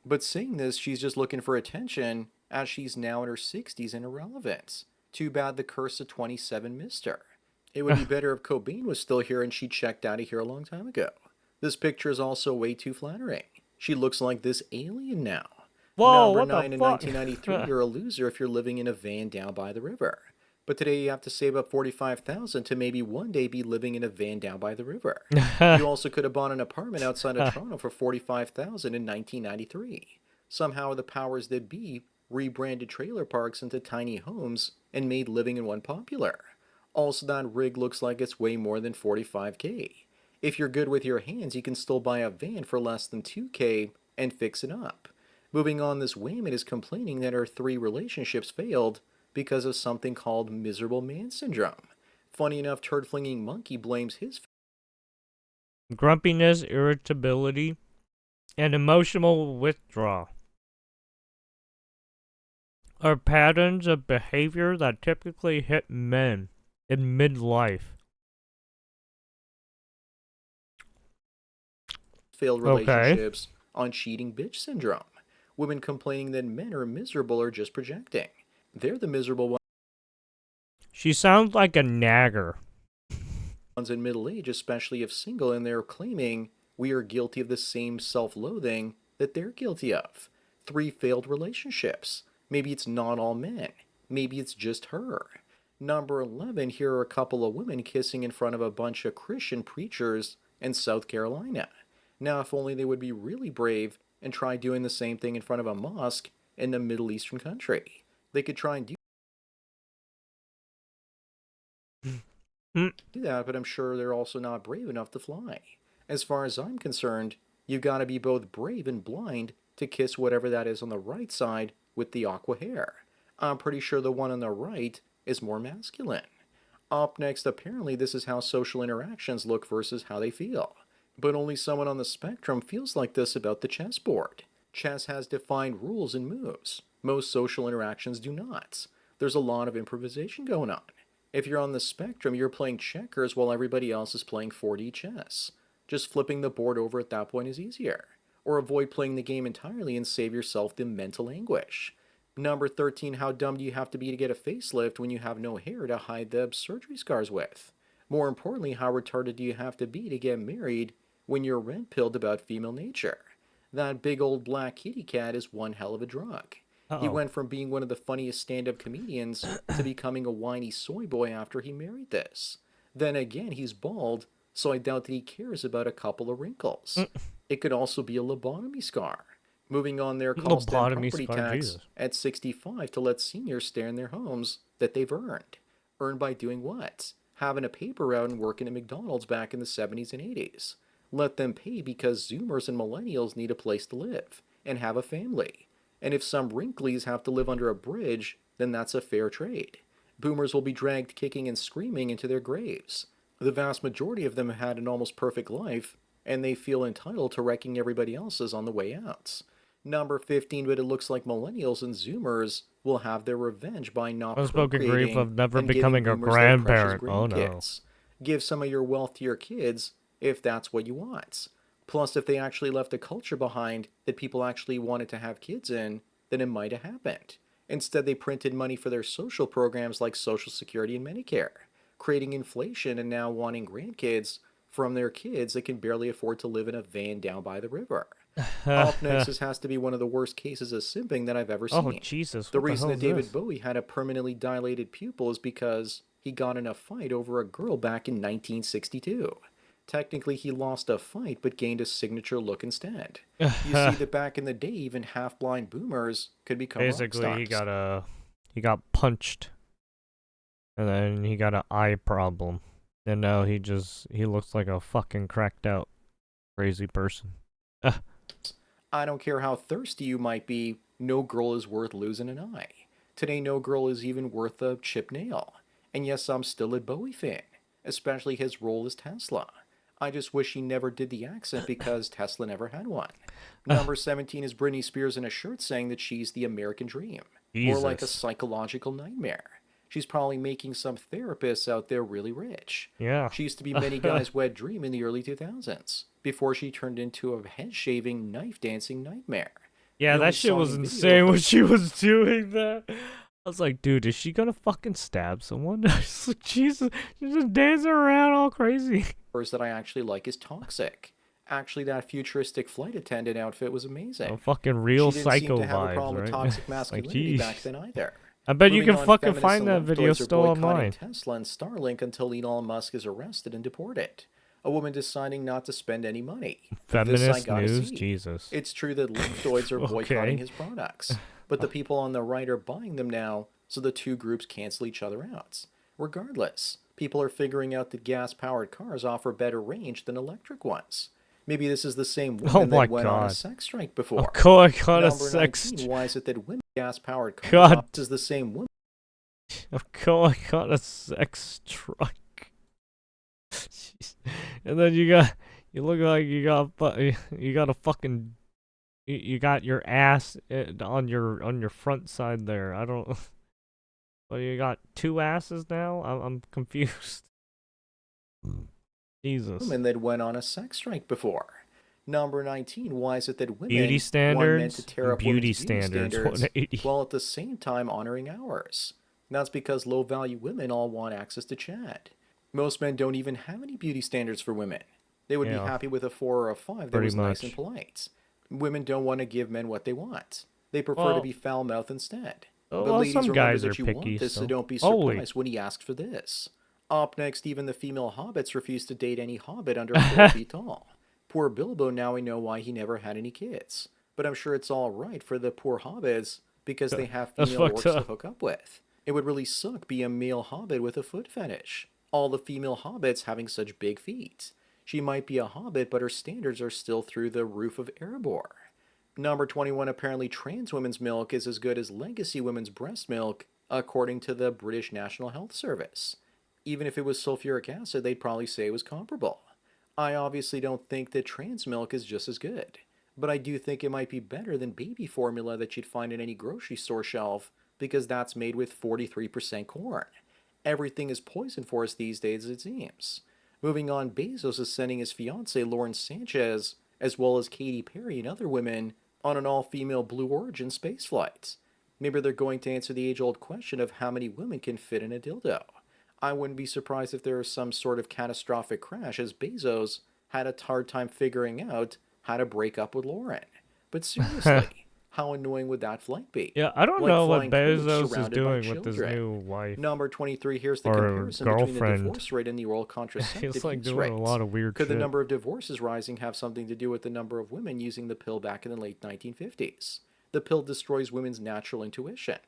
But saying this, she's just looking for attention, as she's now in her 60s and irrelevant. Too bad the curse of 27 missed her. It would be better if Cobain was still here and she checked out of here a long time ago. This picture is also way too flattering. She looks like this alien now. Whoa, Number what 9 the in fuck? 1993, you're a loser if you're living in a van down by the river. But today you have to save up $45,000 to maybe one day be living in a van down by the river. You also could have bought an apartment outside of Toronto for $45,000 in 1993. Somehow the powers that be rebranded trailer parks into tiny homes and made living in one popular. Also, that rig looks like it's way more than $45K. If you're good with your hands, you can still buy a van for less than $2K and fix it up. Moving on, this woman is complaining that her 3 relationships failed because of something called miserable man syndrome. Funny enough, turd-flinging monkey blames his grumpiness, irritability, and emotional withdrawal are patterns of behavior that typically hit men in midlife. Failed relationships on cheating bitch syndrome. Women complaining that men are miserable are just projecting. They're the miserable ones. She sounds like a nagger. In middle age, especially if single, and they're claiming we are guilty of the same self-loathing that they're guilty of. 3 failed relationships. Maybe it's not all men. Maybe it's just her. Number 11, here are a couple of women kissing in front of a bunch of Christian preachers in South Carolina. Now, if only they would be really brave and try doing the same thing in front of a mosque in a Middle Eastern country. They could try and do that, but I'm sure they're also not brave enough to fly. As far as I'm concerned, you've got to be both brave and blind to kiss whatever that is on the right side with the aqua hair. I'm pretty sure the one on the right is more masculine. Up next, apparently this is how social interactions look versus how they feel. But only someone on the spectrum feels like this about the chessboard. Chess has defined rules and moves. Most social interactions do not. There's a lot of improvisation going on. If you're on the spectrum, you're playing checkers while everybody else is playing 4D chess. Just flipping the board over at that point is easier. Or avoid playing the game entirely and save yourself the mental anguish. Number 13, how dumb do you have to be to get a facelift when you have no hair to hide the surgery scars with? More importantly, how retarded do you have to be to get married when you're red-pilled about female nature? That big old black kitty cat is one hell of a drug. He went from being one of the funniest stand-up comedians to becoming a whiny soy boy after he married this. Then again, he's bald, so I doubt that he cares about a couple of wrinkles. It could also be a lobotomy scar. Moving on, there calls them property tax at 65 to let seniors stay in their homes that they've earned. Earned by doing what? Having a paper route and working at McDonald's back in the 70s and 80s. Let them pay because Zoomers and Millennials need a place to live and have a family. And if some wrinklies have to live under a bridge, then that's a fair trade. Boomers will be dragged kicking and screaming into their graves. The vast majority of them had an almost perfect life, and they feel entitled to wrecking everybody else's on the way out. Number 15, but it looks like millennials and Zoomers will have their revenge by not Unspoken grief procreating of never and becoming giving a boomers their precious grandparent. Oh no. grandkids. Give some of your wealth to your kids if that's what you want. Plus, if they actually left a culture behind that people actually wanted to have kids in, then it might have happened. Instead, they printed money for their social programs like Social Security and Medicare, creating inflation and now wanting grandkids from their kids that can barely afford to live in a van down by the river. Up next, this has to be one of the worst cases of simping that I've ever seen. Oh, Jesus. The reason that David Bowie had a permanently dilated pupil is because he got in a fight over a girl back in 1962. Technically, he lost a fight but gained a signature look instead. You see that back in the day, even half-blind boomers could become Basically, rock he got punched, and then he got an eye problem, and now he looks like a fucking cracked out crazy person. I don't care how thirsty you might be, no girl is worth losing an eye. Today, no girl is even worth a chipped nail. And yes, I'm still a Bowie fan, especially his role as Tesla. I just wish he never did the accent because Tesla never had one. Number 17 is Britney Spears in a shirt saying that she's the American dream. More like a psychological nightmare. She's probably making some therapists out there really rich. Yeah. She used to be many guys' wet dream in the early 2000s, before she turned into a head-shaving, knife-dancing nightmare. Yeah, that shit was insane when she was doing that. I was like, dude, is she gonna fucking stab someone? I was like, Jesus, she's just dancing around all crazy. That I actually like is Toxic. Actually, that futuristic flight attendant outfit was amazing. Oh, fucking real she psycho didn't seem to have vibes, a problem right? with toxic masculinity like, back then either. I bet you Moving can on, fucking feminists find and that leftoids video are still boycotting online. Tesla and Starlink until Elon Musk is arrested and deported. A woman deciding not to spend any money. Feminist this I news, see. Jesus. It's true that leftoids are boycotting his products, but the people on the right are buying them now, so the two groups cancel each other out. Regardless, people are figuring out that gas-powered cars offer better range than electric ones. Maybe this is the same woman that went on a sex strike before. Oh, I got a sex 19, why is it that women gas-powered cars is the same woman? I got a sex strike. And then you look like you got a fucking, you got your ass on your front side there. I don't. Well, you got two asses now? I'm confused. Jesus. Women that went on a sex strike before. Number 19, why is it that women beauty standards, meant to tear up beauty standards 180 while at the same time honoring ours? And that's because low-value women all want access to Chad. Most men don't even have any beauty standards for women. They would be happy with a 4 or a 5 that was nice and polite. Women don't want to give men what they want. They prefer to be foul-mouthed instead. But ladies, some guys remember are that you picky, want this, so don't be Holy. surprised when he asks for this. Up next, even the female hobbits refuse to date any hobbit under 4 feet tall. Poor Bilbo, now we know why he never had any kids. But I'm sure it's all right for the poor hobbits because they have female orcs to hook up with. It would really suck being a male hobbit with a foot fetish. All the female hobbits having such big feet. She might be a hobbit, but her standards are still through the roof of Erebor. Number 21, apparently trans women's milk is as good as legacy women's breast milk, according to the British National Health Service. Even if it was sulfuric acid, they'd probably say it was comparable. I obviously don't think that trans milk is just as good, but I do think it might be better than baby formula that you'd find in any grocery store shelf, because that's made with 43% corn. Everything is poison for us these days, it seems. Moving on, Bezos is sending his fiancée Lauren Sanchez, as well as Katy Perry and other women, on an all-female Blue Origin space flight. Maybe they're going to answer the age-old question of how many women can fit in a dildo. I wouldn't be surprised if there was some sort of catastrophic crash, as Bezos had a hard time figuring out how to break up with Lauren. But seriously, how annoying would that flight be? Yeah, I don't know what Bezos is doing with his children. new wife. Number 23, here's the or comparison between the girlfriend. divorce rate and the oral contraceptive He's like use doing rate. a lot of weird Could shit. the number of divorces rising have something to do with the number of women using the pill back in the late 1950s? The pill destroys women's natural intuition.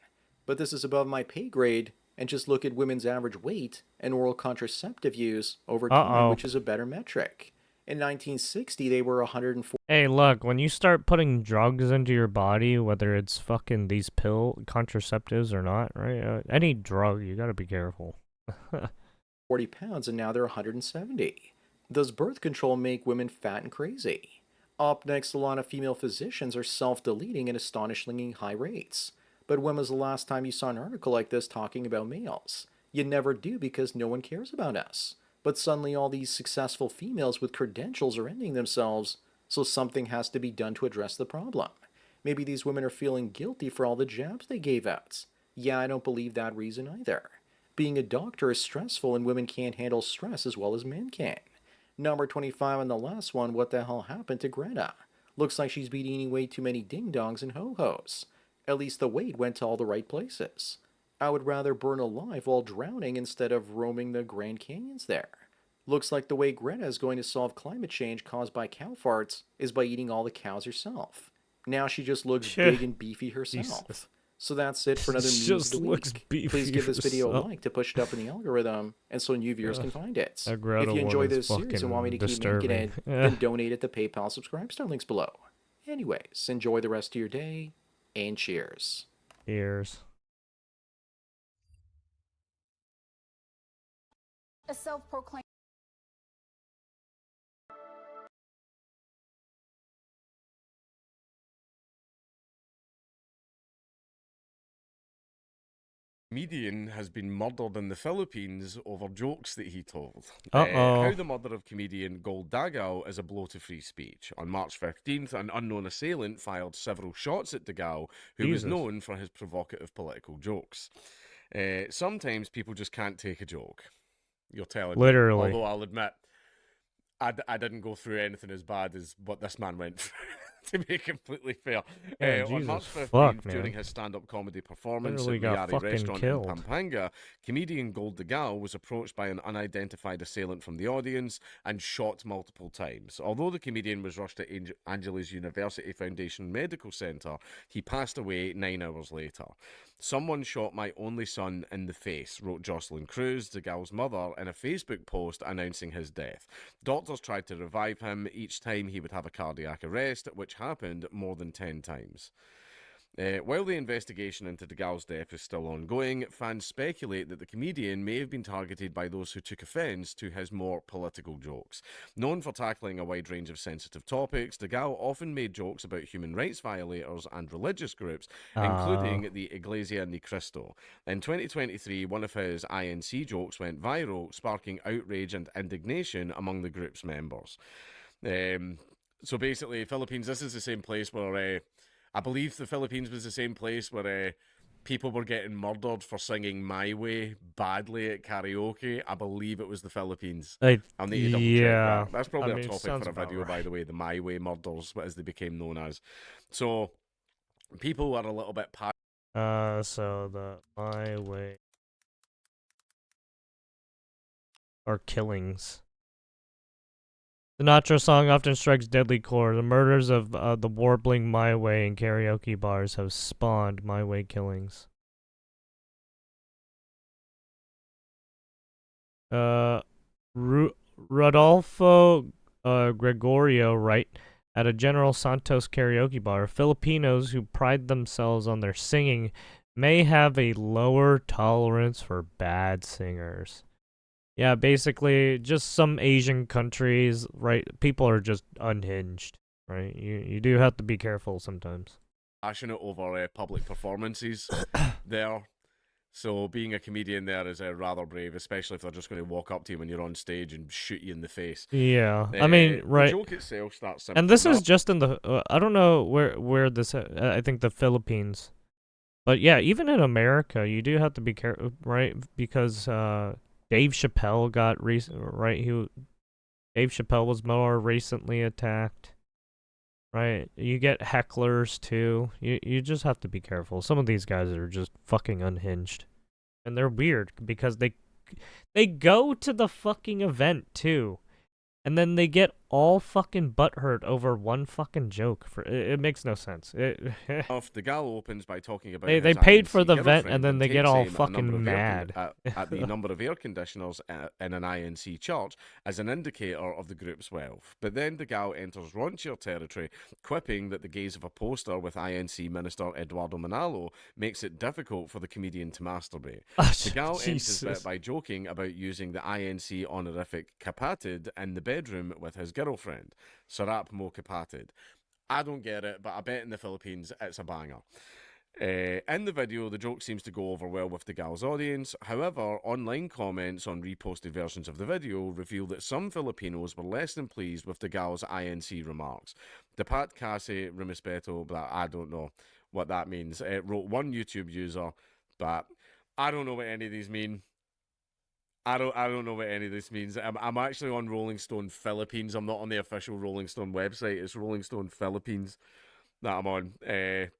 But this is above my pay grade, and just look at women's average weight and oral contraceptive use over time, which is a better metric. In 1960, they were 140. Hey, look, when you start putting drugs into your body, whether it's fucking these contraceptives or not, right? Any drug, you gotta be careful. 40 pounds, and now they're 170. Does birth control make women fat and crazy? Up next, a lot of female physicians are self-deleting at astonishingly high rates. But when was the last time you saw an article like this talking about males? You never do because no one cares about us. But suddenly all these successful females with credentials are ending themselves, so something has to be done to address the problem. Maybe these women are feeling guilty for all the jabs they gave out. Yeah, I don't believe that reason either. Being a doctor is stressful and women can't handle stress as well as men can. Number 25 on the last one, what the hell happened to Greta? Looks like she's been eating way too many ding-dongs and ho-hos. At least the weight went to all the right places. I would rather burn alive while drowning instead of roaming the Grand Canyons there. Looks like the way Greta is going to solve climate change caused by cow farts is by eating all the cows herself. Now she just looks big and beefy herself. Jesus. So that's it for another Meme of the Week. Please give this video a like to push it up in the algorithm and so new viewers can find it. If you enjoy this series and want me to keep making it, then donate at the PayPal subscribe star links below. Anyways, enjoy the rest of your day, and cheers. Cheers. A self-proclaimed comedian has been murdered in the Philippines over jokes that he told. Uh-oh. How the murder of comedian Gold Dagao is a blow to free speech. On March 15th, an unknown assailant fired several shots at Dagao, who was known for his provocative political jokes. Sometimes people just can't take a joke. You're telling me. Literally. Although I'll admit, I didn't go through anything as bad as what this man went through. To be completely fair, on March 15th, during his stand-up comedy performance at the Yari restaurant in Pampanga, comedian Gold Dagao was approached by an unidentified assailant from the audience and shot multiple times. Although the comedian was rushed to Angeles University Foundation Medical Center, he passed away 9 hours later. "Someone shot my only son in the face," wrote Jocelyn Cruz, Dagao's mother, in a Facebook post announcing his death. Doctors tried to revive him. Each time he would have a cardiac arrest, which happened more than 10 times. While the investigation into Dagao's death is still ongoing, fans speculate that the comedian may have been targeted by those who took offence to his more political jokes. Known for tackling a wide range of sensitive topics, Dagao often made jokes about human rights violators and religious groups, including the Iglesia Ni Cristo. In 2023, one of his INC jokes went viral, sparking outrage and indignation among the group's members. So basically, Philippines, this is the same place where... I believe the Philippines was the same place where people were getting murdered for singing My Way badly at karaoke. I believe it was the Philippines. I'll need to double check that. That's probably a topic for a video, by the way, the My Way murders, as they became known as. So, people are a little bit... So the My Way... or killings. Sinatra song often strikes deadly chord. The murders of the warbling My Way in karaoke bars have spawned My Way killings. Rodolfo Gregorio write at a General Santos karaoke bar, Filipinos who pride themselves on their singing may have a lower tolerance for bad singers. Yeah, basically, just some Asian countries, right? People are just unhinged, right? You do have to be careful sometimes. Passionate over public performances there. So being a comedian there is rather brave, especially if they're just going to walk up to you when you're on stage and shoot you in the face. Yeah, I mean, right. The joke itself starts and this is just in the, I don't know where this, I think the Philippines. But yeah, even in America, you do have to be careful, right? Because, Dave Chappelle got Dave Chappelle was more recently attacked, right? You get hecklers too. You just have to be careful. Some of these guys are just fucking unhinged, and they're weird because they go to the fucking event too, and then they get all fucking butthurt over one fucking joke. It makes no sense. Off the gal opens by talking about they paid for the vent and then they get all fucking mad at the number of air conditioners in an INC church as an indicator of the group's wealth. But then the gal enters raunchier territory, quipping that the gaze of a poster with INC Minister Eduardo Manalo makes it difficult for the comedian to masturbate. The gal enters it by joking about using the INC honorific kapatid in the bedroom with his girlfriend. Sarap mo kapatid. I don't get it, but I bet in the Philippines it's a banger. In the video, the joke seems to go over well with the gal's audience. However, online comments on reposted versions of the video reveal that some Filipinos were less than pleased with the gal's INC remarks. Dapat kasi rumespeto, but I don't know what that means. Wrote one YouTube user, but I don't know what any of these mean. I don't know what any of this means. I'm actually on Rolling Stone Philippines. I'm not on the official Rolling Stone website. It's Rolling Stone Philippines that I'm on.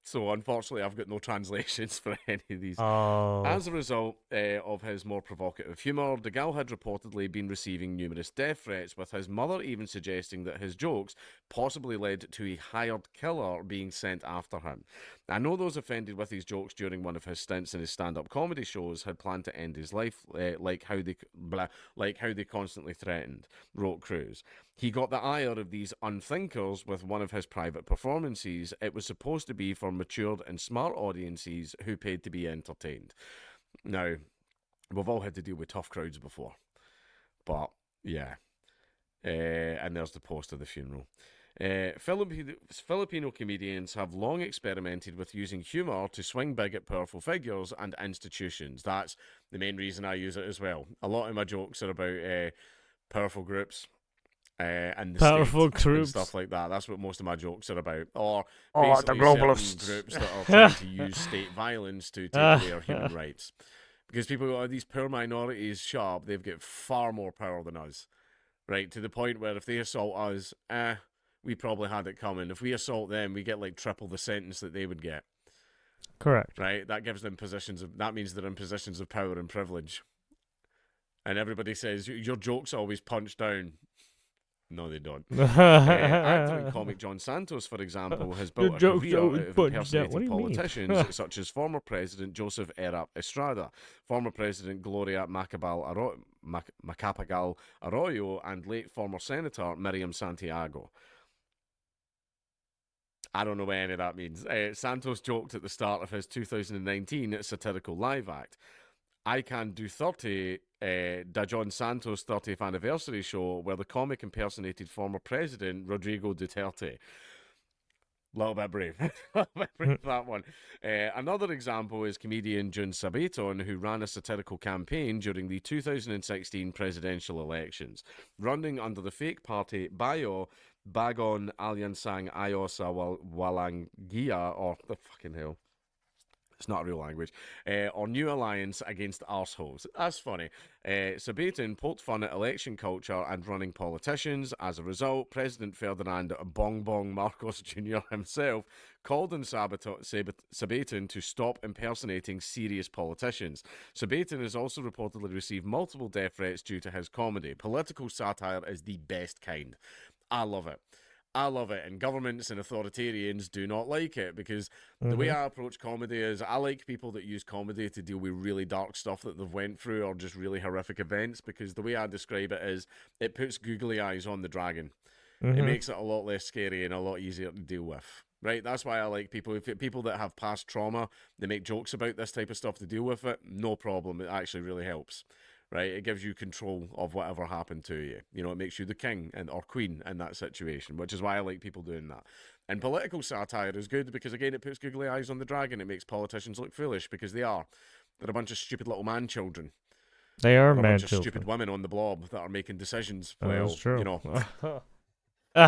So unfortunately, I've got no translations for any of these. As a result of his more provocative humour, the gal had reportedly been receiving numerous death threats, with his mother even suggesting that his jokes possibly led to a hired killer being sent after him. I know those offended with his jokes during one of his stints in his stand-up comedy shows had planned to end his life, like how they constantly threatened, wrote Cruz. He got the ire of these unthinkers with one of his private performances. It was supposed to be for matured and smart audiences who paid to be entertained. Now, we've all had to deal with tough crowds before, but yeah. And there's the post of the funeral. Filipino comedians have long experimented with using humour to swing big at powerful figures and institutions. That's the main reason I use it as well. A lot of my jokes are about powerful groups and the powerful state groups and stuff like that. That's what most of my jokes are about. Or the globalists, groups that are trying to use state violence to take away our human rights. Because people go, these poor minorities, sharp, they've got far more power than us. Right, to the point where if they assault us, we probably had it coming. If we assault them, we get like triple the sentence that they would get. Correct. Right? That gives them that means they're in positions of power and privilege. And everybody says, your jokes always punch down. No, they don't. Actor and comic John Santos, for example, has built a career out of impersonating politicians such as former President Joseph Erap Estrada, former President Gloria Macapagal Arroyo, and late former Senator Miriam Santiago. I don't know what any of that means. Santos joked at the start of his 2019 satirical live act, I Can Do 30, Da John Santos 30th anniversary show, where the comic impersonated former President Rodrigo Duterte. A little bit brave. That one. Another example is comedian Jun Sabaton, who ran a satirical campaign during the 2016 presidential elections, running under the fake party Bayo Bagon Alyansang Ayosa Walangia, or the fucking hell. It's not a real language. Or New Alliance Against Arseholes. That's funny. Sabaton poked fun at election culture and running politicians. As a result, President Ferdinand Bong Bong Marcos Jr. himself called on Sabaton to stop impersonating serious politicians. Sabaton has also reportedly received multiple death threats due to his comedy. Political satire is the best kind. I love it. I love it, and governments and authoritarians do not like it, because the way I approach comedy is I like people that use comedy to deal with really dark stuff that they've went through or just really horrific events, because the way I describe it is it puts googly eyes on the dragon. It makes it a lot less scary and a lot easier to deal with. Right? That's why I like people. If people that have past trauma, they make jokes about this type of stuff to deal with it, no problem. It actually really helps. Right, it gives you control of whatever happened to you. You know, it makes you the king or queen in that situation, which is why I like people doing that. And political satire is good because, again, it puts googly eyes on the dragon. It makes politicians look foolish, because they are. They're a bunch of stupid little man children. They are man children. A bunch of stupid women on the blob that are making decisions. Well, you know,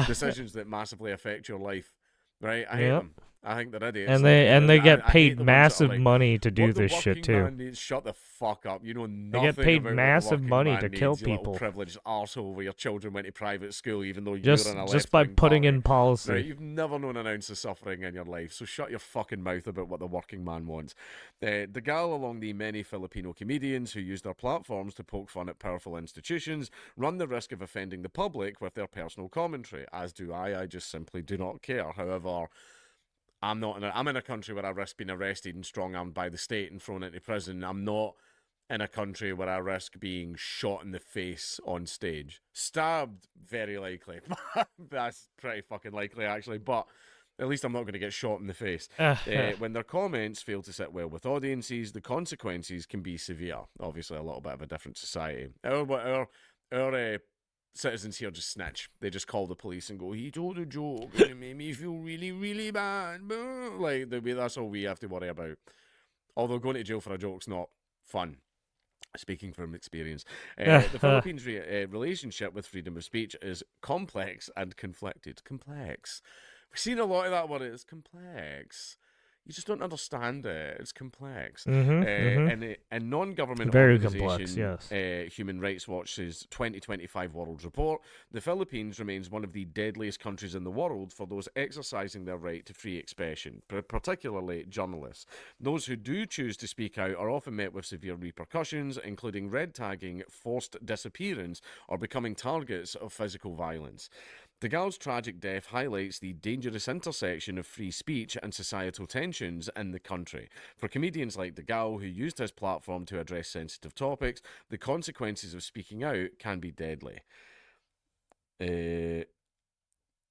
decisions that massively affect your life. Right? I hate them. I think they're idiots. And they get paid massive money to do this shit too. Needs, shut the fuck up. You know nothing. They get paid about massive what the money man to needs, kill you little people. Privileged arsehole where your children went to private school, even though Just you're in a just by putting in policy. Right, you've never known an ounce of suffering in your life, so shut your fucking mouth about what the working man wants. The gal, along the many Filipino comedians who use their platforms to poke fun at powerful institutions, run the risk of offending the public with their personal commentary. As do I. I just simply do not care. However, I'm in a country where I risk being arrested and strong-armed by the state and thrown into prison. I'm not in a country where I risk being shot in the face on stage. Stabbed, very likely. That's pretty fucking likely, actually. But at least I'm not going to get shot in the face. When their comments fail to sit well with audiences, the consequences can be severe. Obviously, a little bit of a different society. Our citizens here just snitch. They just call the police and go, he told a joke and it made me feel really, really bad. Like, that's all we have to worry about. Although going to jail for a joke's not fun. Speaking from experience. The Philippines' relationship with freedom of speech is complex and conflicted. Complex. We've seen a lot of that word. It's complex. You just don't understand it. It's complex. And non-government organization, Human Rights Watch's 2025 World Report, the Philippines remains one of the deadliest countries in the world for those exercising their right to free expression, particularly journalists. Those who do choose to speak out are often met with severe repercussions, including red tagging, forced disappearance, or becoming targets of physical violence. The gal's tragic death highlights the dangerous intersection of free speech and societal tensions in the country. For comedians like the gal, who used his platform to address sensitive topics, the consequences of speaking out can be deadly. The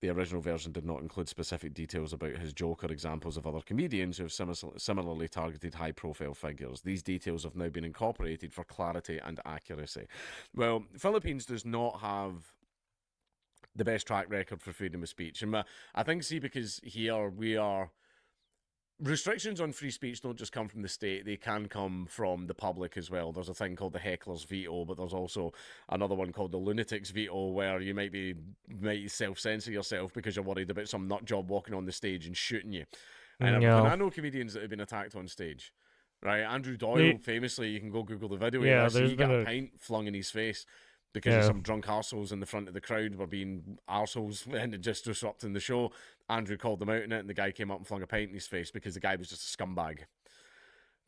original version did not include specific details about his joke or examples of other comedians who have similarly targeted high-profile figures. These details have now been incorporated for clarity and accuracy. Well, Philippines does not have the best track record for freedom of speech. And I think, because here we are, restrictions on free speech don't just come from the state, they can come from the public as well. There's a thing called the heckler's veto, but there's also another one called the lunatic's veto, where you might self-censor yourself because you're worried about some nut job walking on the stage and shooting you. And I know comedians that have been attacked on stage. Right, Andrew Doyle, famously, you can go Google the video. He got a pint flung in his face because some drunk arseholes in the front of the crowd were being arseholes and just disrupting the show. Andrew called them out in it, and the guy came up and flung a pint in his face because the guy was just a scumbag.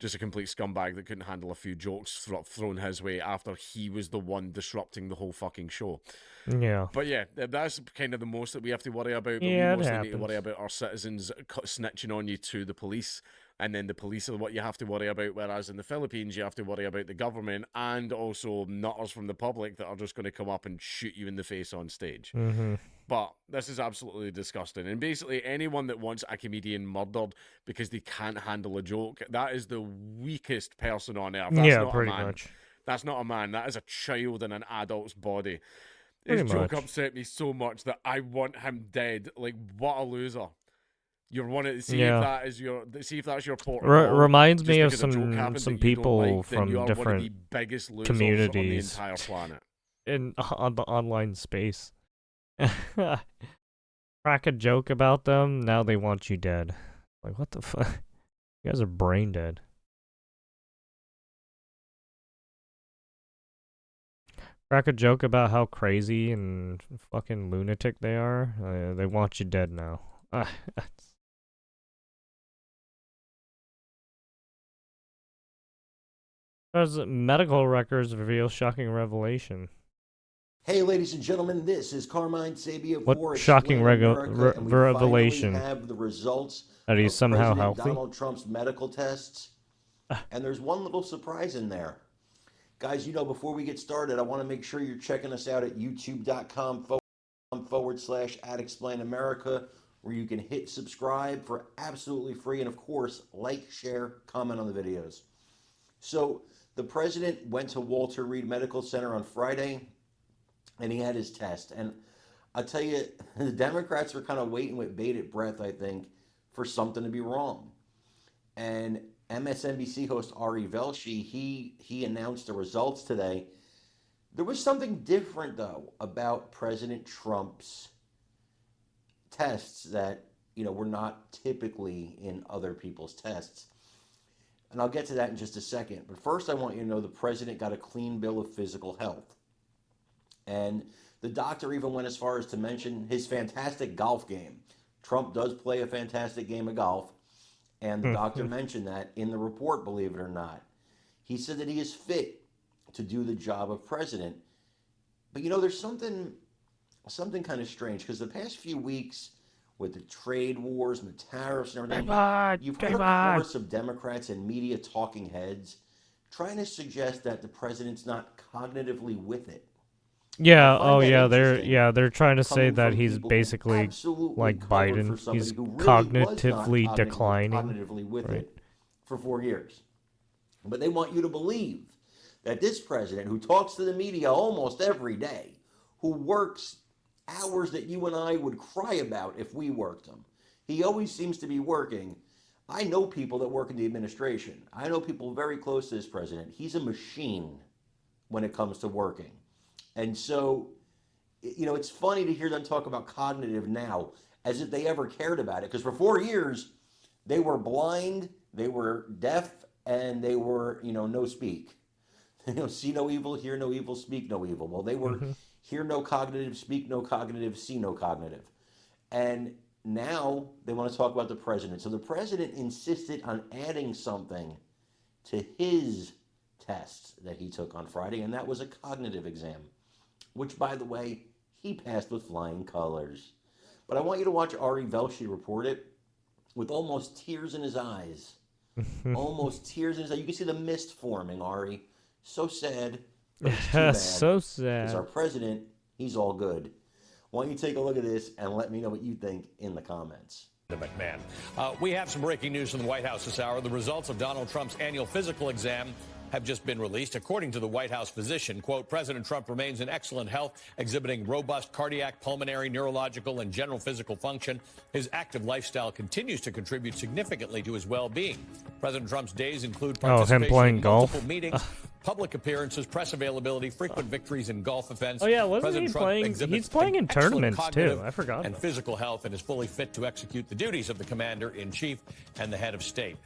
Just a complete scumbag that couldn't handle a few jokes thrown his way after he was the one disrupting the whole fucking show. Yeah. But yeah, that's kind of the most that we have to worry about. But we mostly need to worry about our citizens snitching on you to the police. And then the police are what you have to worry about, whereas in the Philippines, you have to worry about the government and also nutters from the public that are just going to come up and shoot you in the face on stage. But this is absolutely disgusting. And basically, anyone that wants a comedian murdered because they can't handle a joke, that is the weakest person on earth. That's not pretty much. That's not a man. That is a child in an adult's body. His joke upset me so much that I want him dead. Like, what a loser. You're one of see if that's your port. Reminds me of some people from different communities on the entire planet on the online space. Crack a joke about them, now they want you dead. Like, what the fuck? You guys are brain dead. Crack a joke about how crazy and fucking lunatic they are. They want you dead now. As medical records reveal shocking revelation. Hey, ladies and gentlemen, this is Carmine Sabia. What shocking revelation? Have the results that he's somehow President healthy? Donald Trump's medical tests, and there's one little surprise in there. Guys, before we get started, I want to make sure you're checking us out at youtube.com/@ExplainAmerica, where you can hit subscribe for absolutely free, and of course, like, share, comment on the videos. So, the president went to Walter Reed Medical Center on Friday, and he had his test. And I'll tell you, the Democrats were kind of waiting with bated breath, I think, for something to be wrong. And MSNBC host Ari Velshi, he announced the results today. There was something different, though, about President Trump's tests that we're not typically in other people's tests. And I'll get to that in just a second. But first, I want you to know the president got a clean bill of physical health. And the doctor even went as far as to mention his fantastic golf game. Trump does play a fantastic game of golf. And the doctor mentioned that in the report, believe it or not. He said that he is fit to do the job of president. But there's something kind of strange, because the past few weeks with the trade wars and the tariffs and everything, you've heard a chorus of Democrats and media talking heads trying to suggest that the president's not cognitively with it. Yeah, they're trying to say that he's basically like Biden. He's cognitively declining. Cognitively with it for 4 years. But they want you to believe that this president, who talks to the media almost every day, who works hours that you and I would cry about if we worked them, he always seems to be working. I know people that work in the administration. I know people very close to this president. He's a machine when it comes to working. And so, it's funny to hear them talk about cognitive now as if they ever cared about it. Because for 4 years, they were blind, they were deaf, and they were, no speak. See no evil, hear no evil, speak no evil. Well, they were hear no cognitive, speak no cognitive, see no cognitive. And now they want to talk about the president. So the president insisted on adding something to his tests that he took on Friday, and that was a cognitive exam, which, by the way, he passed with flying colors. But I want you to watch Ari Velshi report it with almost tears in his eyes. Almost tears in his eyes. You can see the mist forming, Ari. So sad. But it's too bad. So sad. Because our president, he's all good. Why don't you take a look at this and let me know what you think in the comments. McMahon. We have some breaking news from the White House this hour. The results of Donald Trump's annual physical exam have just been released. According to the White House physician, quote, President Trump remains in excellent health, exhibiting robust cardiac, pulmonary, neurological, and general physical function. His active lifestyle continues to contribute significantly to his well-being. President Trump's days include participation him playing in multiple meetings, public appearances, press availability, frequent victories in golf events. Oh yeah, wasn't he playing? He's playing in tournaments too. I forgot. And physical health, and is fully fit to execute the duties of the commander-in-chief and the head of state.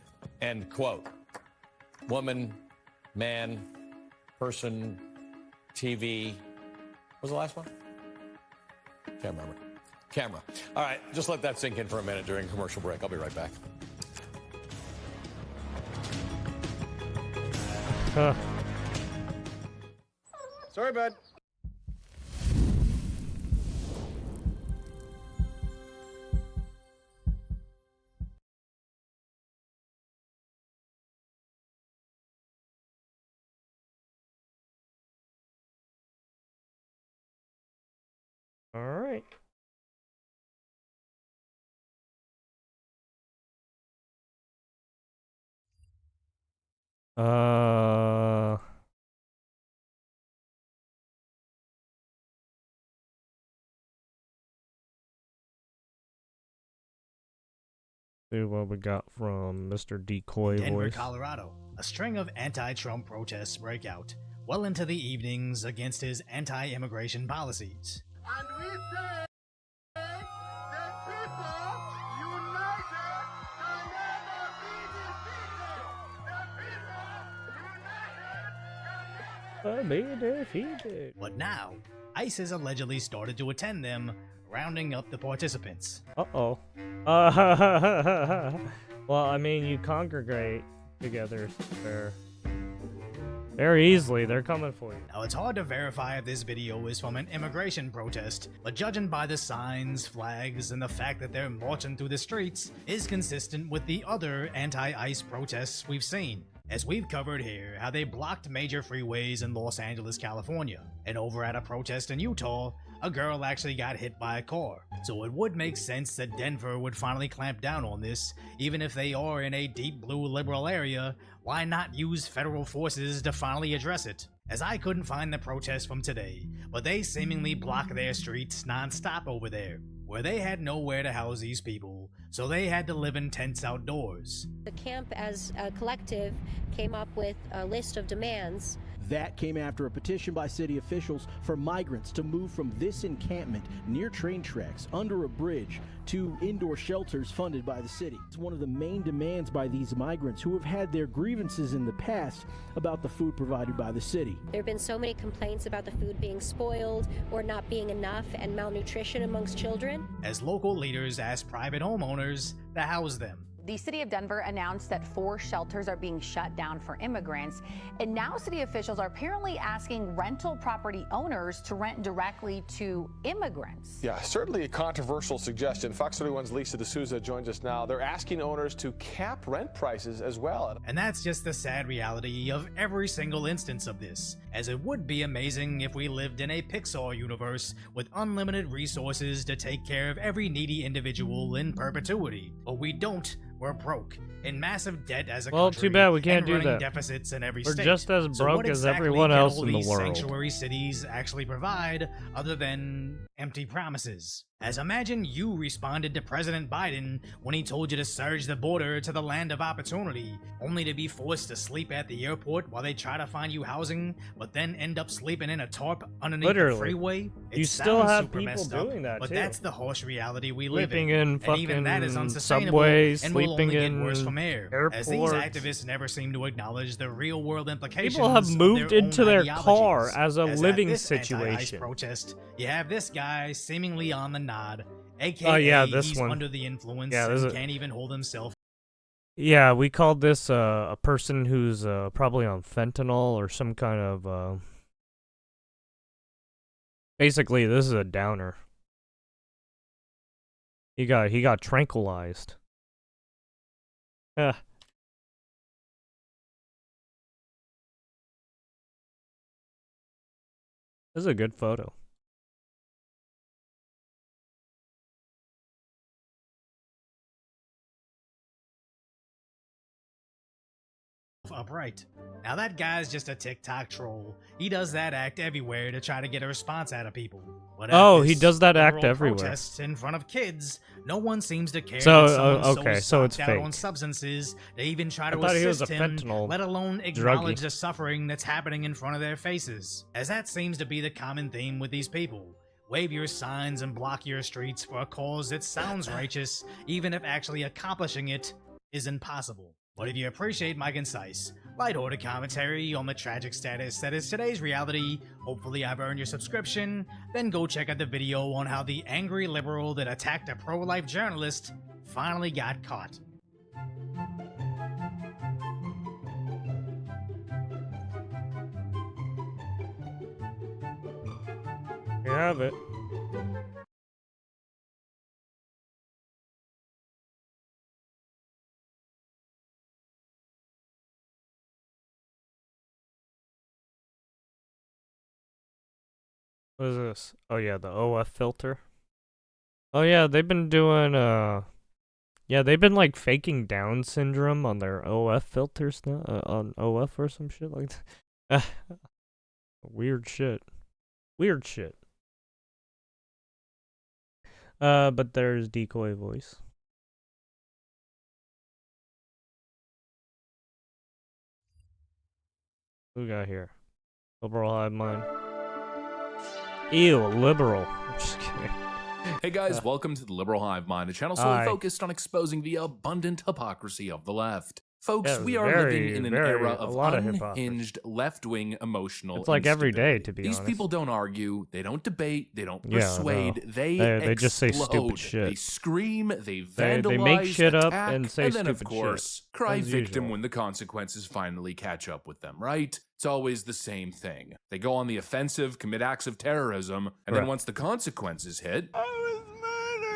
End quote. Woman, man, person, TV. What was the last one? Can't remember. Camera. All right, just let that sink in for a minute during commercial break. I'll be right back. Sorry, bud. All right. See what we got from Mr. Decoy Denver, voice. Colorado. A string of anti-Trump protests break out well into the evenings against his anti-immigration policies. And we say the people united can never be defeated. The people united can never defeated. But now, ICE has allegedly started to attend them, rounding up the participants. Uh-oh. Well, I mean, you congregate together there. Very easily, they're coming for you. Now, it's hard to verify if this video is from an immigration protest, but judging by the signs, flags, and the fact that they're marching through the streets, is consistent with the other anti-ICE protests we've seen. As we've covered here, how they blocked major freeways in Los Angeles, California, and over at a protest in Utah, a girl actually got hit by a car. So it would make sense that Denver would finally clamp down on this. Even if they are in a deep blue liberal area, why not use federal forces to finally address it? As I couldn't find the protest from today, but they seemingly block their streets non-stop over there, where they had nowhere to house these people, so they had to live in tents outdoors. The camp as a collective came up with a list of demands. That came after a petition by city officials for migrants to move from this encampment near train tracks under a bridge to indoor shelters funded by the city. It's one of the main demands by these migrants who have had their grievances in the past about the food provided by the city. There have been so many complaints about the food being spoiled or not being enough and malnutrition amongst children. As local leaders ask private homeowners to house them. The city of Denver announced that 4 shelters are being shut down for immigrants, and now city officials are apparently asking rental property owners to rent directly to immigrants. Yeah, certainly a controversial suggestion. Fox 31's Lisa D'Souza joins us now. They're asking owners to cap rent prices as well. And that's just the sad reality of every single instance of this, as it would be amazing if we lived in a Pixar universe with unlimited resources to take care of every needy individual in perpetuity. But we don't. We're broke, in massive debt as a country. Well, too bad we can't do that. Deficits in every We're state. just as So broke what as exactly everyone can else all in the these world. sanctuary cities actually provide, other than empty promises? As imagine you responded to President Biden when he told you to surge the border to the land of opportunity, only to be forced to sleep at the airport while they try to find you housing, but then end up sleeping in a tarp underneath the freeway. You still have people doing that, but too. that's the harsh reality we live Sleeping in. in And even that is fucking unsustainable subways, and will sleeping only get in worse from there, as these airports. activists never seem to acknowledge the real world implications. People have moved of their into own their ideologies. car as a As living at this anti-ICE situation. protest, you have this guy seemingly on the nod, aka Oh, yeah, this he's one. under the influence Yeah, and this is- can't even hold himself. Yeah, we called this a person who's probably on fentanyl or some kind of. Basically, this is a downer. He got tranquilized. Yeah. This is a good photo. Upright. Now that guy's just a TikTok troll. He does that act everywhere to try to get a response out of people. But at Oh, he this does that act liberal everywhere. protest in front of kids, no one seems to care. So, that someone's okay, so it's stocked out fake. on substances to even try I to thought he was assist a him, fentanyl let alone druggie. acknowledge the suffering that's happening in front of their faces. As that seems to be the common theme with these people. Wave your signs and block your streets for a cause that sounds righteous, even if actually accomplishing it is impossible. But if you appreciate my concise, lighthearted commentary on the tragic status that is today's reality, hopefully I've earned your subscription, then go check out the video on how the angry liberal that attacked a pro-life journalist finally got caught. You have it. What is this? Oh yeah, the OF filter. Oh yeah, they've been doing yeah, they've been like faking Down syndrome on their OF filters now, on OF or some shit like that. Weird shit. Weird shit. But there's Decoy voice. Who we got here? Liberal Hivemind. Ew, liberal. I'm just kidding. Hey guys, welcome to the Liberal Hivemind, a channel solely focused on exposing the abundant hypocrisy of the left. Folks, Yeah, we are living in an era of unhinged left-wing emotional It's like every day, to be These honest. people don't argue, they don't debate, they don't Yeah, persuade, no. they just say explode. stupid shit. They scream, they They vandalize, make shit up attack, and say then of stupid course, shit. cry As victim usual. when the consequences finally catch up with them, right? It's always the same thing. They go on the offensive, commit acts of terrorism, and then Right. once the consequences hit,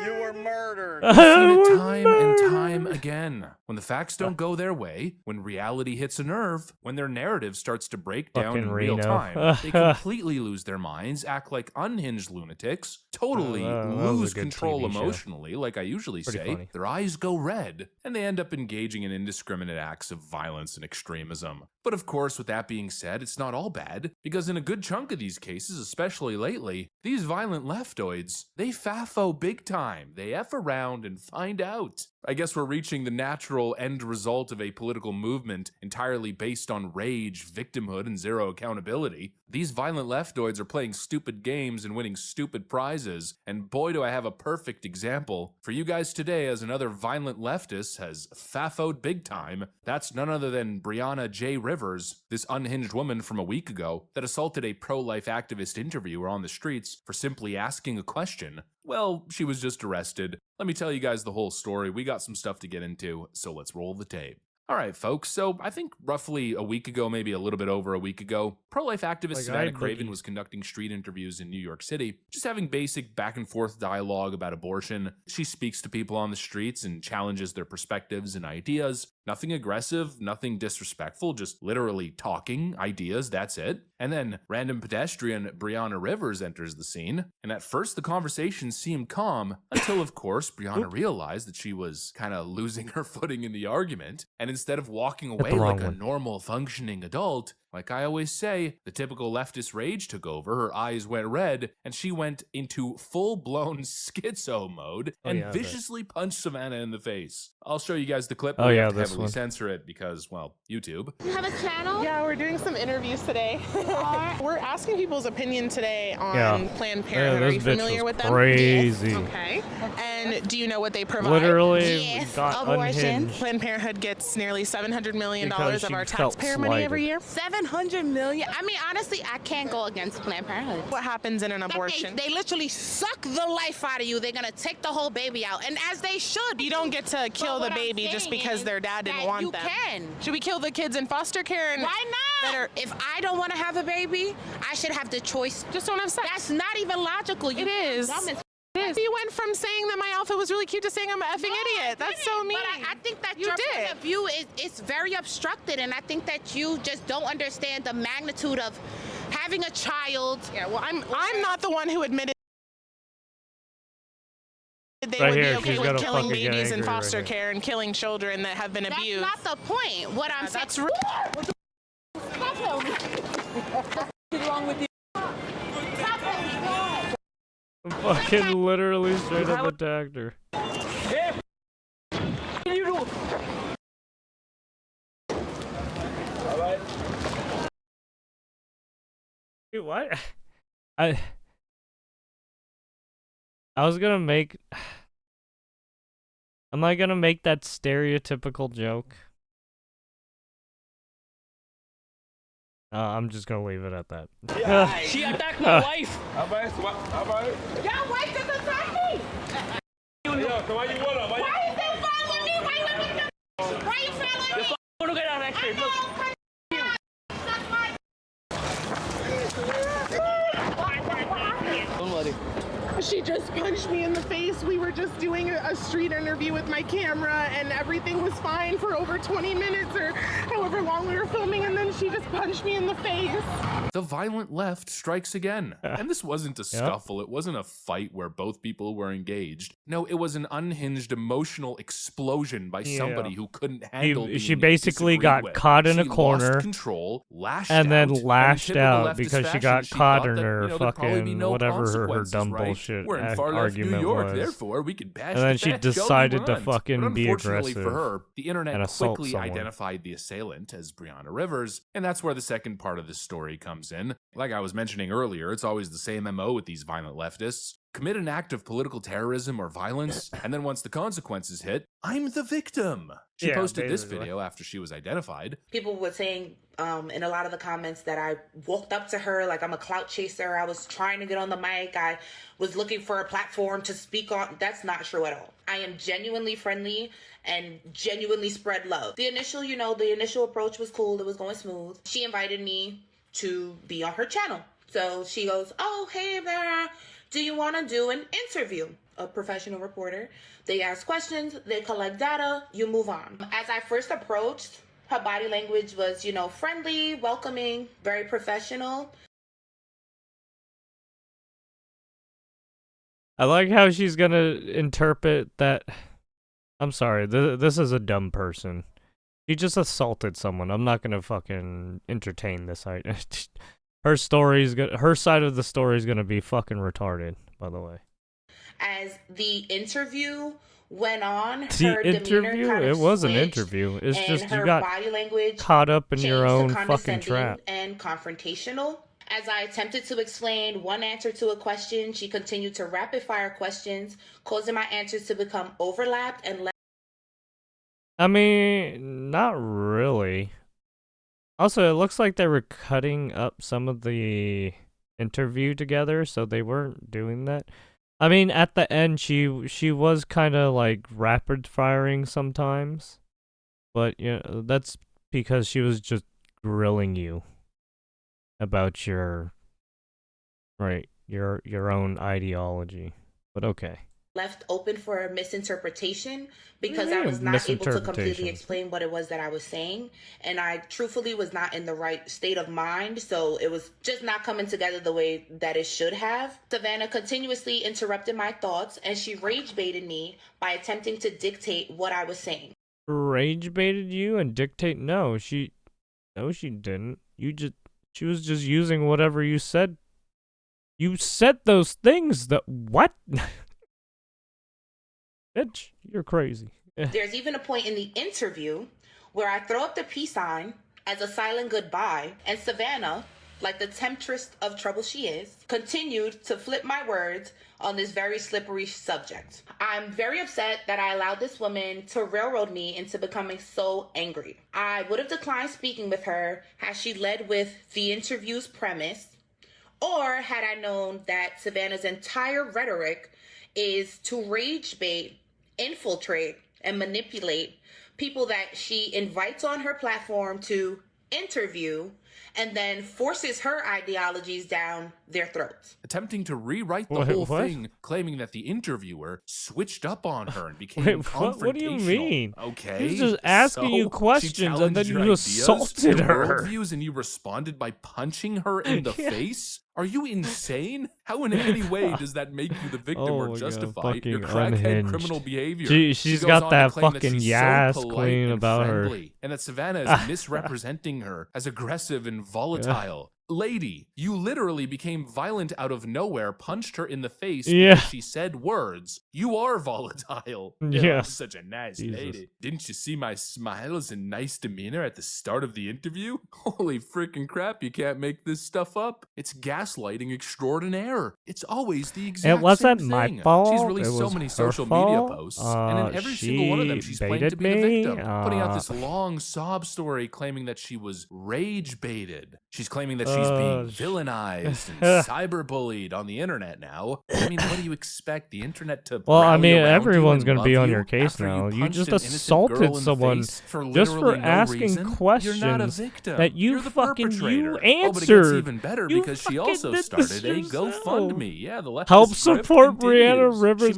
You were murdered. We've seen it time and time again. When the facts don't go their way, when reality hits a nerve, when their narrative starts to break down Fucking in real Reno. time, they completely lose their minds, act like unhinged lunatics, totally that was a lose good control TV show. emotionally, like I usually Pretty say. funny. Their eyes go red, and they end up engaging in indiscriminate acts of violence and extremism. But of course, with that being said, it's not all bad, because in a good chunk of these cases, especially lately, these violent leftoids, they faffo big time. time. They F around and find out. I guess we're reaching the natural end result of a political movement entirely based on rage, victimhood, and zero accountability. These violent leftoids are playing stupid games and winning stupid prizes, and boy do I have a perfect example for you guys today as another violent leftist has faffoed big time. That's none other than Brianna J. Rivers, this unhinged woman from a week ago that assaulted a pro-life activist interviewer on the streets for simply asking a question. Well, she was just arrested. Let me tell you guys the whole story. We got some stuff to get into, so let's roll the tape. All right, folks, so I think roughly a week ago, maybe a little bit over a week ago, pro-life activist Sivaady Craven was conducting street interviews in New York City, just having basic back-and-forth dialogue about abortion. She speaks to people on the streets and challenges their perspectives and ideas. Nothing aggressive, nothing disrespectful, just literally talking, ideas, that's it. And then random pedestrian Brianna Rivers enters the scene, and at first the conversation seemed calm, until of course Brianna realized that she was kind of losing her footing in the argument, and instead of walking away like a normal functioning adult, like I always say, the typical leftist rage took over, her eyes went red, and she went into full-blown schizo mode and viciously punched Savannah in the face. I'll show you guys the clip. We have to heavily censor it because, well, YouTube. You have a channel? Yeah, we're doing some interviews today. We're asking people's opinion today on Planned Parenthood. Are you familiar with them? Crazy. Yes. Okay. And do you know what they provide? Literally got abortion. Unhinged. Planned Parenthood gets nearly $700 million of our felt taxpayer money every slighted. year. $700 million? I mean, honestly, I can't go against Planned Parenthood. What happens in an abortion? They literally suck the life out of you. They're going to take the whole baby out, and as they should. You don't get to kill the baby just because their dad didn't want them. You can. Should we kill the kids in foster care? And Why not? If I don't want to have a baby, I should have the choice. Just don't have sex. That's not even logical. It is. It is. You went from saying that my outfit was really cute to saying I'm an effing idiot. That's so mean. But I think that your point of view is very obstructed, and I think that you just don't understand the magnitude of having a child. Yeah, well, I'm not the one who admitted they Right would here, be okay she's with gotta killing fucking get babies in angry right foster here. care and killing children that have been abused. That's not the point. What I'm saying. That's What's wrong with you? Fucking literally straight up attacked her. Dude, what? I was gonna make... Am I gonna make that stereotypical joke? I'm just gonna leave it at that. She attacked my wife. Your wife is attacking me. Why is it following me? Why you following me? Look at that shit. Don't worry. She just punched me in the face. We were just doing a street interview with my camera, and everything was fine for over 20 minutes or however long we were filming, and then she just punched me in the face. The violent left strikes again. And this wasn't a scuffle. It wasn't a fight where both people were engaged. No, it was an unhinged emotional explosion by somebody who couldn't handle She basically got caught in a corner, lost control, lashed and then out, lashed and in typical out leftist because she fashion, got she caught thought in that, her there'd probably be fucking no whatever her consequences, dumb right? bullshit We're in far left New argument York, was. therefore we can bash And then the she fat Joe decided we to want. fucking But be unfortunately aggressive for her, the internet and assault quickly someone. identified the assailant as Brianna Rivers, and that's where the second part of this story comes in. Like I was mentioning earlier, it's always the same MO with these violent leftists. Commit an act of political terrorism or violence, and then once the consequences hit, I'm the victim. She posted this video after she was identified. People were saying in a lot of the comments that I walked up to her like I'm a clout chaser. I was trying to get on the mic. I was looking for a platform to speak on. That's not true at all. I am genuinely friendly and genuinely spread love. The initial approach was cool. It was going smooth. She invited me to be on her channel. So she goes, oh, hey, Vera, do you want to do an interview? A professional reporter. They ask questions, they collect data, you move on. As I first approached, her body language was, friendly, welcoming, very professional. I like how she's gonna interpret that. I'm sorry, this is a dumb person. She just assaulted someone. I'm not gonna fucking entertain this. Her side of the story is gonna be fucking retarded, by the way. As the interview went on, The interview? It was an interview. It's just you got body language caught up in your own fucking condescending trap. and confrontational. As I attempted to explain one answer to a question, she continued to rapid fire questions, causing my answers to become overlapped and I mean, not really. Also, it looks like they were cutting up some of the interview together, so they weren't doing that. I mean, at the end, she was kind of like rapid firing sometimes, but you know, that's because she was just grilling you about your own ideology. But okay. left open for misinterpretation because I was not able to completely explain what it was that I was saying. And I truthfully was not in the right state of mind. So it was just not coming together the way that it should have. Savannah continuously interrupted my thoughts and she rage baited me by attempting to dictate what I was saying. Rage baited you and dictate? No, she didn't. She was just using whatever you said. You said those things that, what? Bitch, you're crazy. There's even a point in the interview where I throw up the peace sign as a silent goodbye, and Savannah, like the temptress of trouble she is, continued to flip my words on this very slippery subject. I'm very upset that I allowed this woman to railroad me into becoming so angry. I would have declined speaking with her had she led with the interview's premise, or had I known that Savannah's entire rhetoric is to rage bait, infiltrate, and manipulate people that she invites on her platform to interview and then forces her ideologies down their throats. Attempting to rewrite the whole thing, claiming that the interviewer switched up on her and became confrontational. What do you mean? Okay. He's just asking you questions and then you assaulted her. Worldviews and you responded by punching her in the face? Are you insane? How in any way does that make you the victim or justify your crackhead criminal behavior? She's got that fucking Yas queen about her. And that Savannah is misrepresenting her as aggressive and volatile. Lady, you literally became violent out of nowhere, punched her in the face because she said words. You are volatile. Yeah. Such a nice lady. Didn't you see my smiles and nice demeanor at the start of the interview? Holy freaking crap, you can't make this stuff up. It's gaslighting extraordinaire. It's always the exact same thing. It wasn't my fault. She's released so many social media posts, and in every single one of them, she's claimed to be the victim, putting out this long sob story claiming that she was rage baited. She's claiming that she's being villainized and cyberbullied on the internet now. I mean, what do you expect? The internet to well, I mean, everyone's going to be on your case now. You just assaulted someone just for asking questions that you fucking you answered. Oh, but it gets even better because she also started a GoFundMe. Yeah, the leftist help support Brianna Rivers.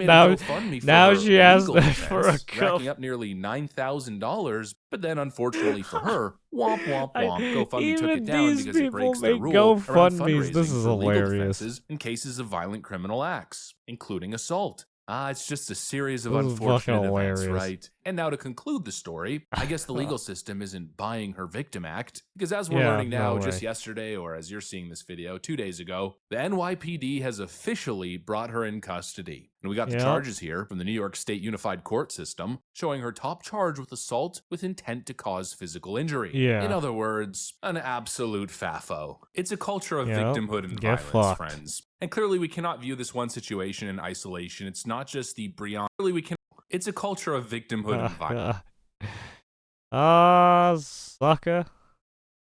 Now she asked for a racking up nearly $9,000. But then, unfortunately for her, womp womp womp. GoFundMe took it down because it breaks the rule around fundraising this is for legal hilarious. defenses in cases of violent criminal acts, including assault. It's just a series of unfortunate events, right? And now to conclude the story, I guess the legal system isn't buying her victim act, because as we're learning now, just yesterday, or as you're seeing this video, 2 days ago, the NYPD has officially brought her in custody. And we got the charges here from the New York State Unified Court System, showing her top charge with assault with intent to cause physical injury. In other words, an absolute faffo. It's a culture of victimhood and violence, friends. And clearly we cannot view this one situation in isolation. It's not just the Brianna. It's a culture of victimhood and violence. Sucker.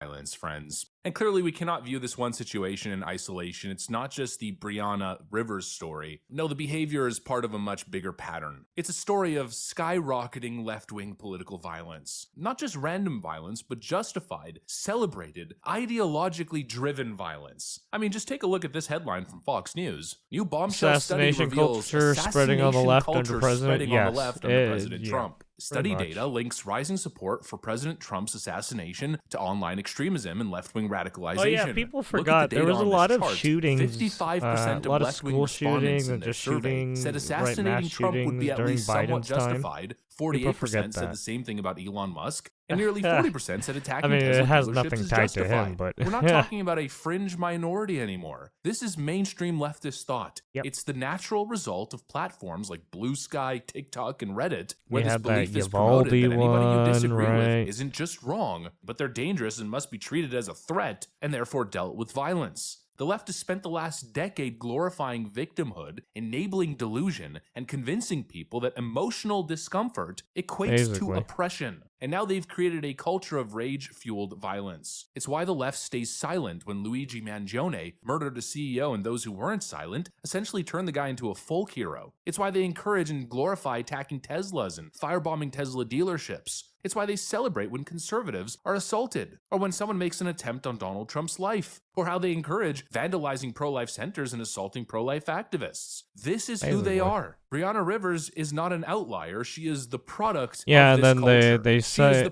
Violence, friends. And clearly we cannot view this one situation in isolation. It's not just the Brianna Rivers story. No, the behavior is part of a much bigger pattern. It's a story of skyrocketing left-wing political violence. Not just random violence, but justified, celebrated, ideologically driven violence. I mean, just take a look at this headline from Fox News. New bombshell study reveals culture spreading on the left under President Trump. Study data links rising support for President Trump's assassination to online extremism and left-wing radicalization. Oh yeah, people forgot there was a lot of shootings. 55% of left-wing respondents in their survey said assassinating Trump would be at least somewhat justified. 48% said the same thing about Elon Musk, and nearly 40% said attacking Tesla it has dealerships nothing is tied justified. to him, but we're not talking about a fringe minority anymore. This is mainstream leftist thought. It's the natural result of platforms like Blue Sky, TikTok, and Reddit, where this belief is promoted that anybody you disagree with isn't just wrong, but they're dangerous and must be treated as a threat and therefore dealt with violence. The left has spent the last decade glorifying victimhood, enabling delusion, and convincing people that emotional discomfort equates to oppression. And now they've created a culture of rage-fueled violence. It's why the left stays silent when Luigi Mangione murdered a CEO, and those who weren't silent essentially turned the guy into a folk hero. It's why they encourage and glorify attacking Teslas and firebombing Tesla dealerships. It's why they celebrate when conservatives are assaulted, or when someone makes an attempt on Donald Trump's life, or how they encourage vandalizing pro-life centers and assaulting pro-life activists. This is who they are. Brianna Rivers is not an outlier. She is the product of this then culture. they say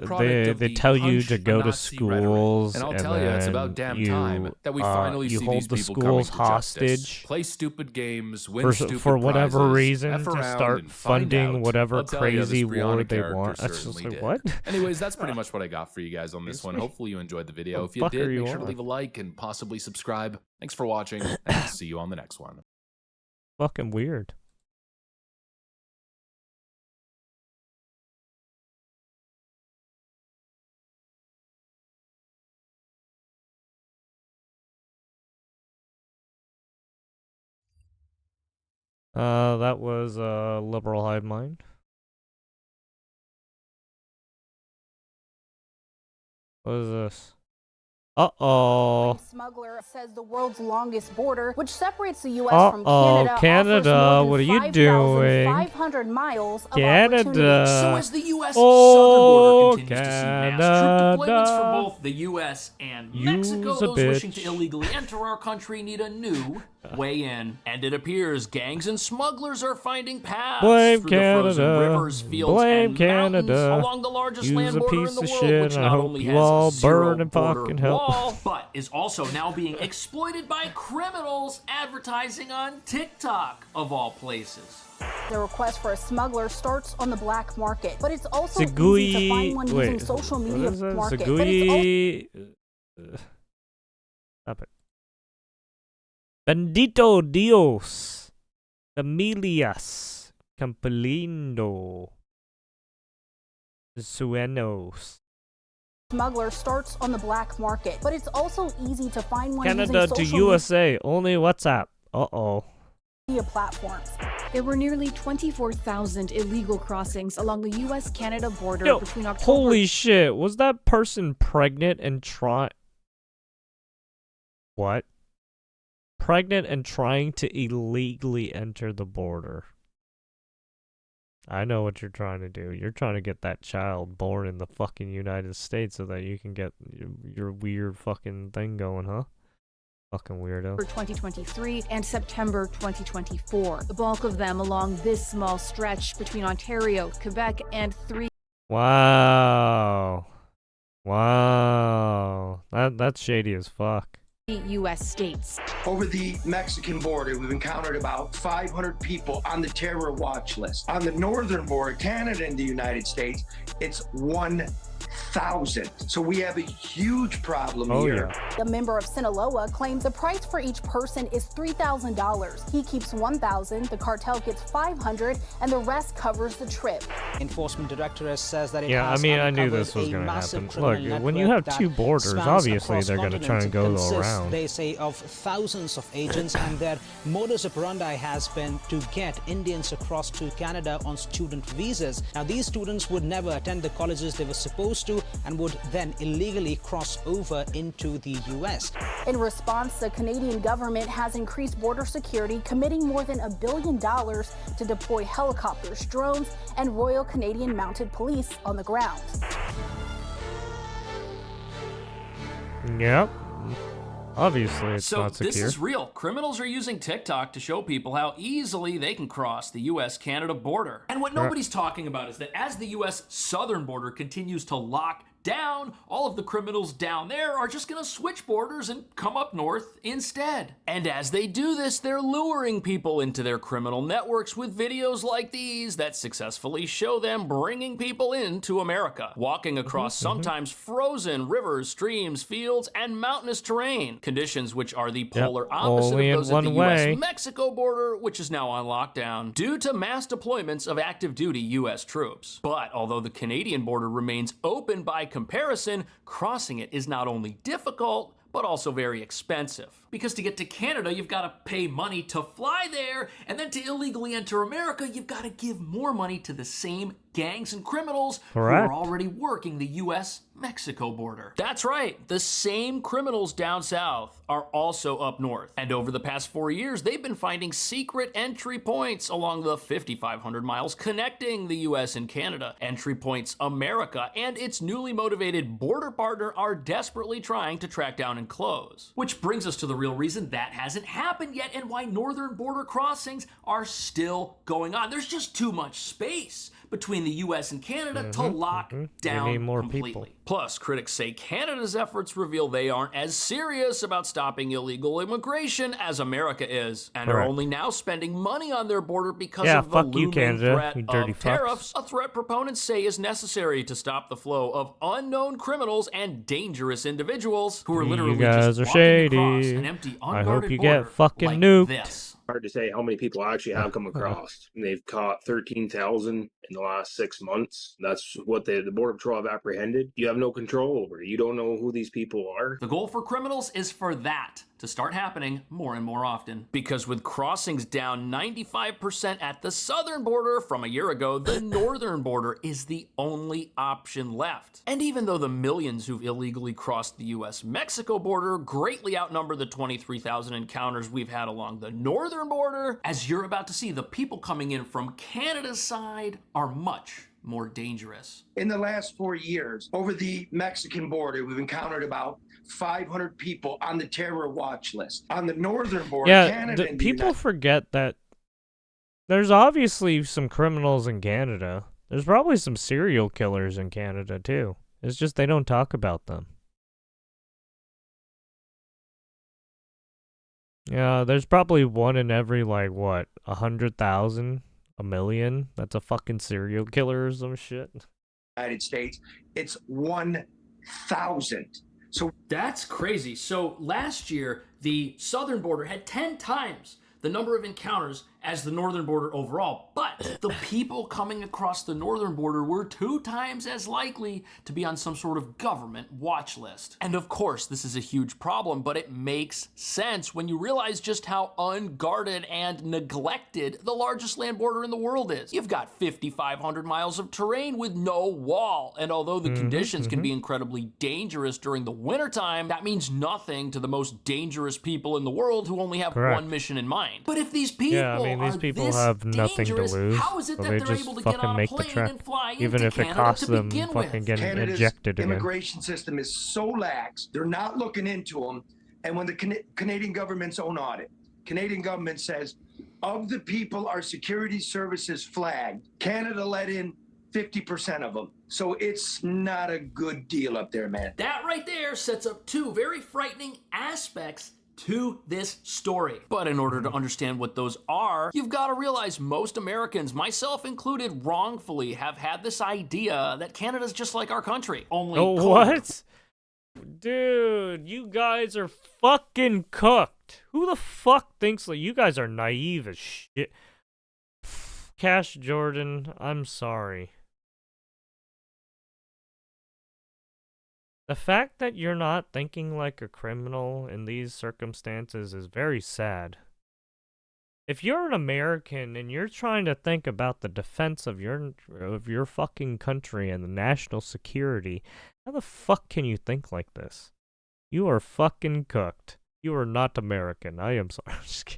they tell you to go to schools, and I'll tell you, it's about damn time that we finally see these people coming to justice. Play stupid games, win stupid for whatever prizes, reason F to around start and find funding out. whatever I'll tell you, crazy this Brianna war they character want. That's just certainly like did. what? Anyways, that's pretty much what I got for you guys on this one. Hopefully you enjoyed the video. If you did, make sure to leave a like and possibly subscribe. Thanks for watching, and I'll see you on the next one. Fucking weird. That was liberal Hivemind. What is this? Uh-oh. Smuggler says the world's longest border, which separates the U.S. from Canada, Canada, what are you doing? 500 miles of Canada. So as the U.S. southern border continues to see mass troop deployments for both the U.S. and Mexico, those wishing to illegally enter our country need a new way in. And it appears gangs and smugglers are finding paths Blame through Canada. the frozen rivers, fields, Blame and Canada. mountains along the largest Use land a border piece in the of world, shit, which and I not hope only you has all a zero burn and border fucking hell. wall, but is also now being exploited by criminals advertising on TikTok, of all places. The request for a smuggler starts on the black market, but it's also easy to find one using social media market. Stop it. Bendito Dios. Familias. Campolindo. Suenos. Smuggler starts on the black market, but it's also easy to find one Canada using to social USA. Only WhatsApp. media platforms. There were nearly 24,000 illegal crossings along the U.S.-Canada border between October... Holy shit. Was that person pregnant and What? Pregnant and trying to illegally enter the border. I know what you're trying to do. You're trying to get that child born in the fucking United States so that you can get your weird fucking thing going, huh? Fucking weirdo. For 2023 and September 2024. The bulk of them along this small stretch between Ontario, Quebec, and Wow. That's shady as fuck. U.S. states. Over the Mexican border, we've encountered about 500 people on the terror watch list. On the northern border, Canada and the United States, it's 1,000. So we have a huge problem here. The member of Sinaloa claims the price for each person is $3,000. He keeps 1,000, the cartel gets 500, and the rest covers the trip. Enforcement Directorate says that it I knew this was going to happen. Look, when you have two borders, obviously they're going to try and go around. They say of thousands of agents, and their modus operandi has been to get Indians across to Canada on student visas. Now, these students would never attend the colleges they were supposed to and would then illegally cross over into the U.S. In response, the Canadian government has increased border security, committing more than $1 billion to deploy helicopters, drones, and Royal Canadian Mounted Police on the ground. Yep. Obviously, it's not secure. So this is real. Criminals are using TikTok to show people how easily they can cross the U.S.-Canada border. And what nobody's talking about is that as the U.S. southern border continues to lock down, all of the criminals down there are just going to switch borders and come up north instead. And as they do this, they're luring people into their criminal networks with videos like these that successfully show them bringing people into America, walking across sometimes frozen rivers, streams, fields, and mountainous terrain, conditions which are the polar opposite only of those in at the one way. US-Mexico border, which is now on lockdown due to mass deployments of active duty US troops. But although the Canadian border remains open by comparison, crossing it is not only difficult, but also very expensive. Because to get to Canada, you've got to pay money to fly there, and then to illegally enter America, you've got to give more money to the same gangs and criminals who are already working the US-Mexico border. That's right, the same criminals down south are also up north. And over the past 4 years, they've been finding secret entry points along the 5,500 miles connecting the US and Canada. Entry points America and its newly motivated border partner are desperately trying to track down and close. Which brings us to the real reason that hasn't happened yet and why northern border crossings are still going on. There's just too much space between the US and Canada to lock down more completely. people. Plus, critics say Canada's efforts reveal they aren't as serious about stopping illegal immigration as America is, and are only now spending money on their border because of the fuck you, looming Canada, threat you dirty of fucks. tariffs, a threat proponents say is necessary to stop the flow of unknown criminals and dangerous individuals who are literally You guys just are walking across shady. an empty, I unguarded hope you border get fucking like nuked. this. Hard to say how many people actually have come across. And they've caught 13,000 in the last 6 months. That's what the Border Patrol have apprehended. You have no control over it. You don't know who these people are. The goal for criminals is for that to start happening more and more often. Because with crossings down 95% at the southern border from a year ago, the northern border is the only option left. And even though the millions who've illegally crossed the US-Mexico border greatly outnumber the 23,000 encounters we've had along the northern border, as you're about to see, the people coming in from Canada's side are much more dangerous. In the last 4 years, over the Mexican border, we've encountered about 500 people on the terror watch list. On the northern border, Canada and the people forget that there's obviously some criminals in Canada. There's probably some serial killers in Canada too. It's just they don't talk about them. Yeah, there's probably one in every, like, what, 100,000? A million? That's a fucking serial killer or some shit. United States, it's 1,000. So that's crazy. So last year, the southern border had 10 times the number of encounters as the northern border overall, but the people coming across the northern border were 2 times as likely to be on some sort of government watch list. And of course, this is a huge problem, but it makes sense when you realize just how unguarded and neglected the largest land border in the world is. You've got 5,500 miles of terrain with no wall, and although the conditions can be incredibly dangerous during the wintertime, that means nothing to the most dangerous people in the world who only have one mission in mind. But if these people these people have nothing to lose, how is it so that they they're just able to get fucking on a make the plane trek, and fly even into if it Canada costs to them begin fucking with? getting Canada's ejected again. immigration system is so lax, they're not looking into them. And when the Canadian government's own audit, Canadian government says, of the people our security services flagged, Canada let in 50% of them. So it's not a good deal up there, man. That right there sets up 2 very frightening aspects to this story. But in order to understand what those are, you've got to realize most Americans, myself included, wrongfully have had this idea that Canada's just like our country, only colder. What? Dude, you guys are fucking cooked. Who the fuck thinks that you guys are naive as shit? Cash Jordan, I'm sorry. The fact that you're not thinking like a criminal in these circumstances is very sad. If you're an American and you're trying to think about the defense of your fucking country and the national security, how the fuck can you think like this? You are fucking cooked. You are not American. I am sorry. I'm just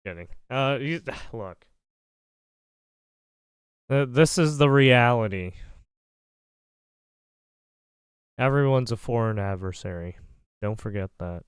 kidding. Look. This is the reality. Everyone's a foreign adversary. Don't forget that.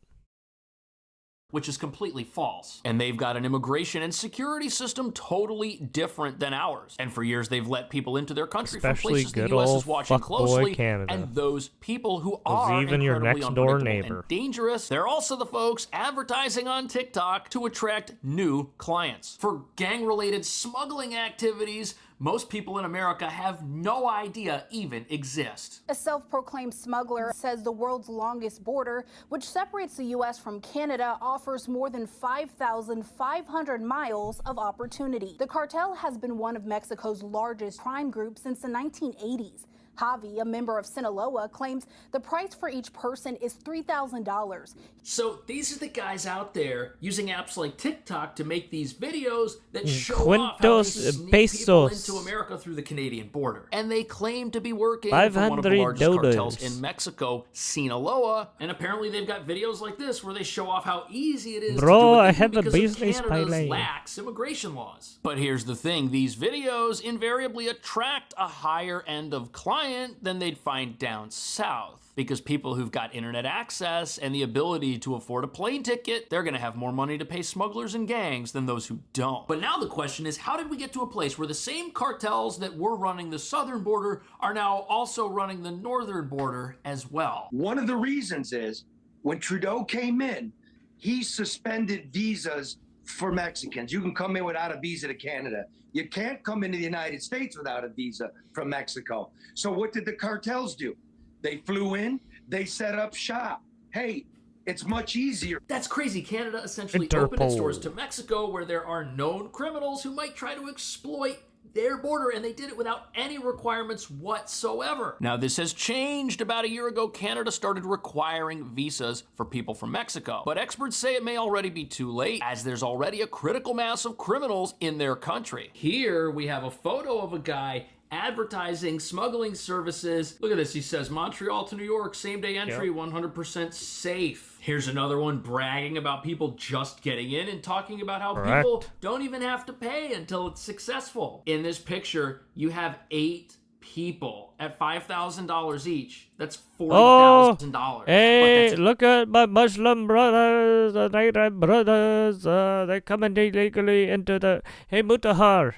which is completely false. And they've got an immigration and security system totally different than ours. And for years, they've let people into their country from places the U.S. is watching closely. Canada. And those people who are even your incredibly next door unpredictable neighbor. and dangerous, they're also the folks advertising on TikTok to attract new clients. For gang-related smuggling activities, most people in America have no idea even exist. A self-proclaimed smuggler says the world's longest border, which separates the U.S. from Canada, offers more than 5,500 miles of opportunity. The cartel has been one of Mexico's largest crime groups since the 1980s. Javi, a member of Sinaloa, claims the price for each person is $3,000. So these are the guys out there using apps like TikTok to make these videos that show off how they sneak people into America through the Canadian border. And they claim to be working for one of the largest cartels in Mexico, Sinaloa. And apparently they've got videos like this where they show off how easy it is to do what they do because of Canada's lax immigration laws. But here's the thing, these videos invariably attract a higher end of clients than they'd find down south. Because people who've got internet access and the ability to afford a plane ticket, they're gonna have more money to pay smugglers and gangs than those who don't. But now the question is, how did we get to a place where the same cartels that were running the southern border are now also running the northern border as well? One of the reasons is when Trudeau came in, he suspended visas for Mexicans. You can come in without a visa to Canada. You can't come into the United States without a visa from Mexico. So what did the cartels do? They flew in, they set up shop. Hey, it's much easier. That's crazy. Canada essentially opened its doors to Mexico where there are known criminals who might try to exploit their border, and they did it without any requirements whatsoever. Now, this has changed. About a year ago, Canada started requiring visas for people from Mexico. But experts say it may already be too late, as there's already a critical mass of criminals in their country. Here, we have a photo of a guy advertising smuggling services. Look at this. He says, Montreal to New York, same-day entry, 100% safe. Here's another one bragging about people just getting in and talking about how people don't even have to pay until it's successful. In this picture, you have 8 people at $5,000 each. That's $40,000. Hey, look at my Muslim brothers, the Arab brothers. They're coming illegally into the... Hey, Mutahar.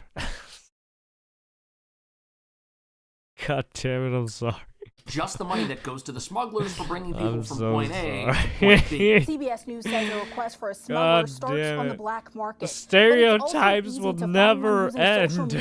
God damn it, I'm sorry. Just the money that goes to the smugglers for bringing people from point A to point B. CBS News says a request for a smuggler starts on the black market. The stereotypes will never end.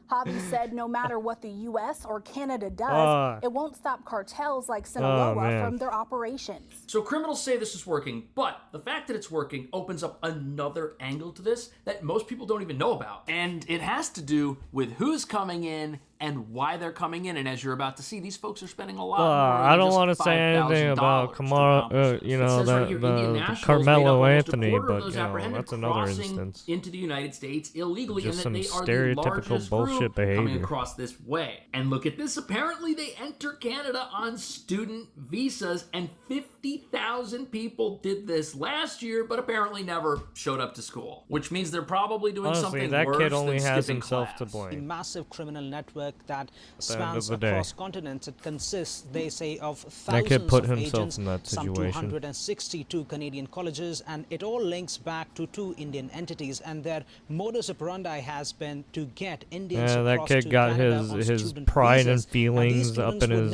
Javi said no matter what the U.S. or Canada does, it won't stop cartels like Sinaloa from their operations. So criminals say this is working, but the fact that it's working opens up another angle to this that most people don't even know about. And it has to do with who's coming in and why they're coming in. And as you're about to see, these folks are spending a lot more than I don't want to say anything about Kamara, you know, the Carmelo Anthony, but you know, that's another instance. Into the United States illegally, Just and that some they are the stereotypical largest bullshit group behavior coming across this way. And look at this. Apparently, they enter Canada on student visas, and 50,000 people did this last year, but apparently never showed up to school. Which means they're probably doing something that worse kid only than has skipping himself class. to blame. A massive criminal network that spans across continents. It consists, they say, of thousands of agents, some 262 Canadian colleges, and it all links back to 2 Indian entities, and their modus operandi has been to get Indians across that kid to got Canada his pride and feelings up in his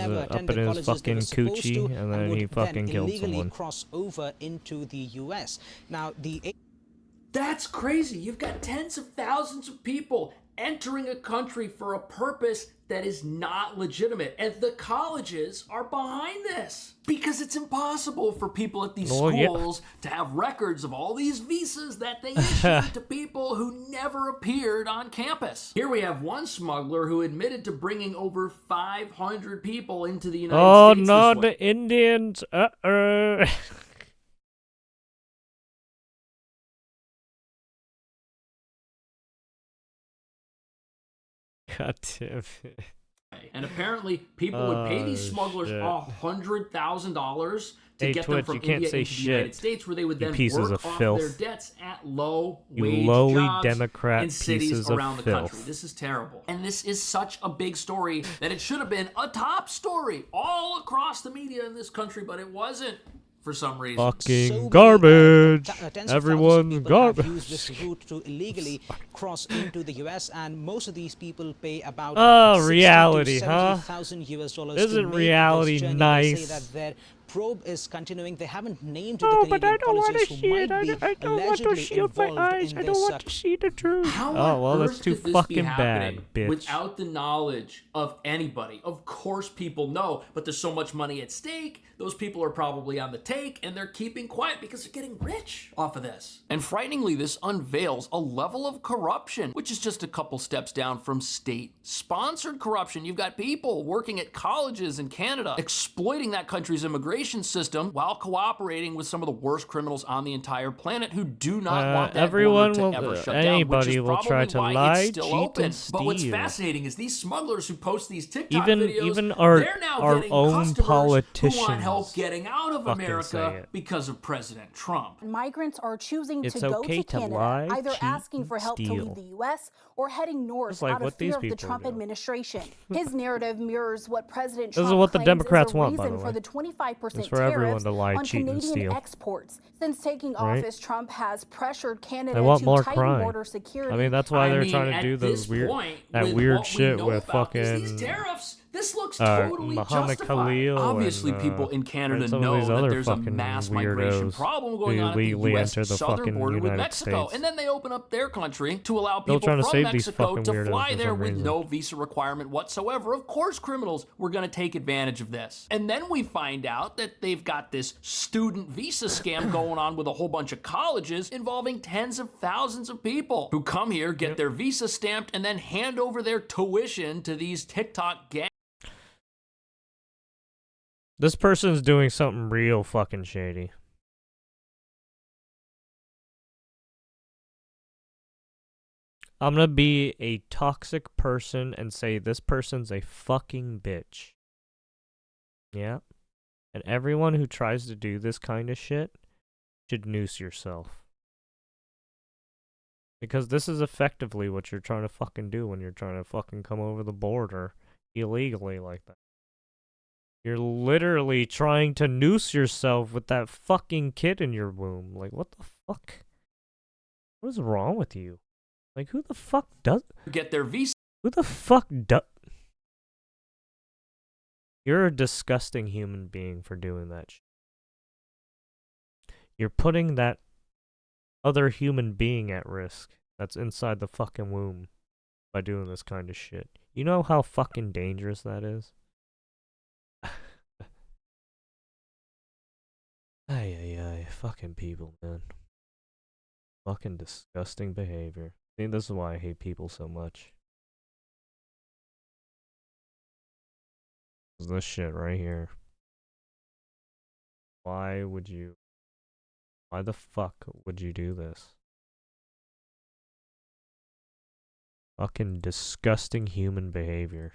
fucking coochie, and then he fucking killed someone. Cross over into the U.S. Now, That's crazy. You've got tens of thousands of people entering a country for a purpose that is not legitimate. And the colleges are behind this. Because it's impossible for people at these schools to have records of all these visas that they issued to people who never appeared on campus. Here we have one smuggler who admitted to bringing over 500 people into the United States. Oh no, the Indians. God damn it. And apparently, people would pay these smugglers $100,000 to get them from India into the United States, where they would then work off their debts at low-wage jobs in cities around the country. This is terrible. And this is such a big story that it should have been a top story all across the media in this country, but it wasn't. for some reason. Fucking garbage. Everyone's garbage. Use this route to illegally cross into the U.S. and most of these people pay about reality, huh? $70,000 Isn't reality nice? They say that their probe is continuing. They haven't named the Canadian colleges who might be allegedly involved in this. See the truth. How well, on that's earth too could this fucking be bad, happening bitch. without the knowledge of anybody? Of course people know, but there's so much money at stake. Those people are probably on the take, and they're keeping quiet because they're getting rich off of this. And frighteningly, this unveils a level of corruption, which is just a couple steps down from state-sponsored corruption. You've got people working at colleges in Canada, exploiting that country's immigration system while cooperating with some of the worst criminals on the entire planet who do not want that everyone border to will, ever shut anybody down, which is will try probably to why lie, it's still cheat, open. and steal. But what's fascinating is these smugglers who post these TikTok videos, even they're now our getting own customers politicians who want help getting out of fucking say America it. because of President Trump. Migrants are choosing It's to go okay to to Canada, lie, either cheat, asking for and help to steal. leave the U.S. or heading north Just like out what of fear these of the people Trump do. administration. His narrative mirrors what President This is Trump what the claims Democrats is a want, by reason the for way. the 25% It's for everyone tariffs to lie, on cheat, and Canadian steal. exports. Since taking Right? office, Trump has pressured Canada They want to more tighten crime. border security. I mean, that's why they're trying to at do those this weird, point, that with weird what we shit know with about is fucking. these tariffs. This looks Muhammad totally justified. Khalil Obviously, and, people in Canada and some know of these that other there's a fucking mass migration weirdos problem who going on at the illegally U.S. enter the southern fucking border with United Mexico, States. and then they open up their country to allow Still people trying to from save these Mexico fucking to weirdos fly for there some with reason. no visa requirement whatsoever. Of course, criminals were going to take advantage of this. And then we find out that they've got this student visa scam going on with a whole bunch of colleges involving tens of thousands of people who come here, get their visa stamped, and then hand over their tuition to these TikTok gangs. This person's doing something real fucking shady. I'm gonna be a toxic person and say this person's a fucking bitch. Yeah. And everyone who tries to do this kind of shit should noose yourself. Because this is effectively what you're trying to fucking do when you're trying to fucking come over the border illegally like that. You're literally trying to noose yourself with that fucking kid in your womb. Like, what the fuck? What is wrong with you? Like, who the fuck does... Get their visa. Who the fuck does... You're a disgusting human being for doing that shit. You're putting that other human being at risk that's inside the fucking womb by doing this kind of shit. You know how fucking dangerous that is? Ay, fucking people, man. Fucking disgusting behavior. I think this is why I hate people so much. This shit right here. Why the fuck would you do this? Fucking disgusting human behavior.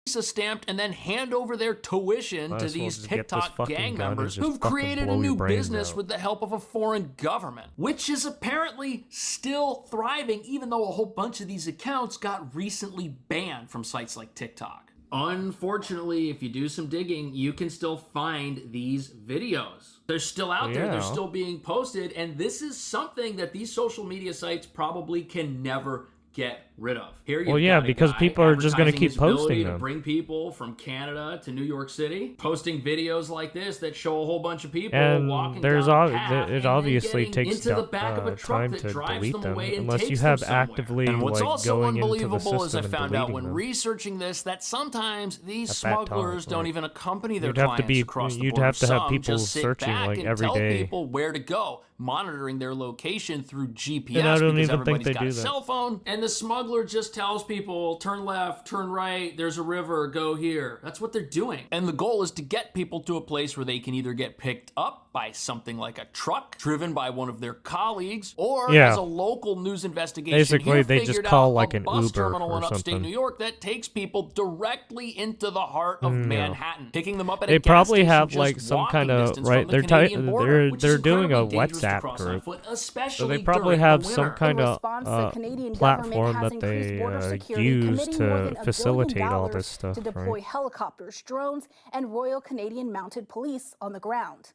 Visa stamped and then hand over their tuition Might to as well these just get this TikTok fucking gang gun and members just who've fucking created a blow your new brains business out. with the help of a foreign government, which is apparently still thriving, even though a whole bunch of these accounts got recently banned from sites like TikTok. Unfortunately, if you do some digging, you can still find these videos. They're still out there, they're Yeah. still being posted, and this is something that these social media sites probably can never get rid of. Here you've Well, yeah, got a because guy people are just gonna advertising keep his ability posting to them. bring people from Canada to New York City, posting videos like this that show a whole bunch of people And walking there's down ob- the path it and obviously then takes getting into the back of a truck time that to drives delete them them away and unless you takes have them somewhere. actively And what's like also going into the unbelievable is I system and found out deleting when them. researching this that sometimes these At that time, smugglers don't like, even accompany their you'd have to clients be- across the you'd border. have to have Some people just sit searching, back like, and every tell day. people where to go, monitoring their location through GPS And I don't because even think everybody's they got do a that. cell phone, and the smuggler just tells people, turn left, turn right, there's a river, go here. That's what they're doing. And the goal is to get people to a place where they can either get picked up by something like a truck driven by one of their colleagues, or Yeah. as a local news investigation Basically, here they just figured call out like a an bus Uber terminal or in upstate something. New York that takes people directly into the heart of No. Manhattan, picking them up at a They gas probably station have just like some walking kind of distance right. from the Canadian border, which is They're doing a incredibly dangerous to WhatsApp cross on group, foot, so especially they probably during have the some winter. kind In of response, the Canadian government platform has that increased they border security, use committing more than to $1 facilitate billion all this stuff. to deploy Right? helicopters, drones, and Royal Canadian Mounted Police on the ground.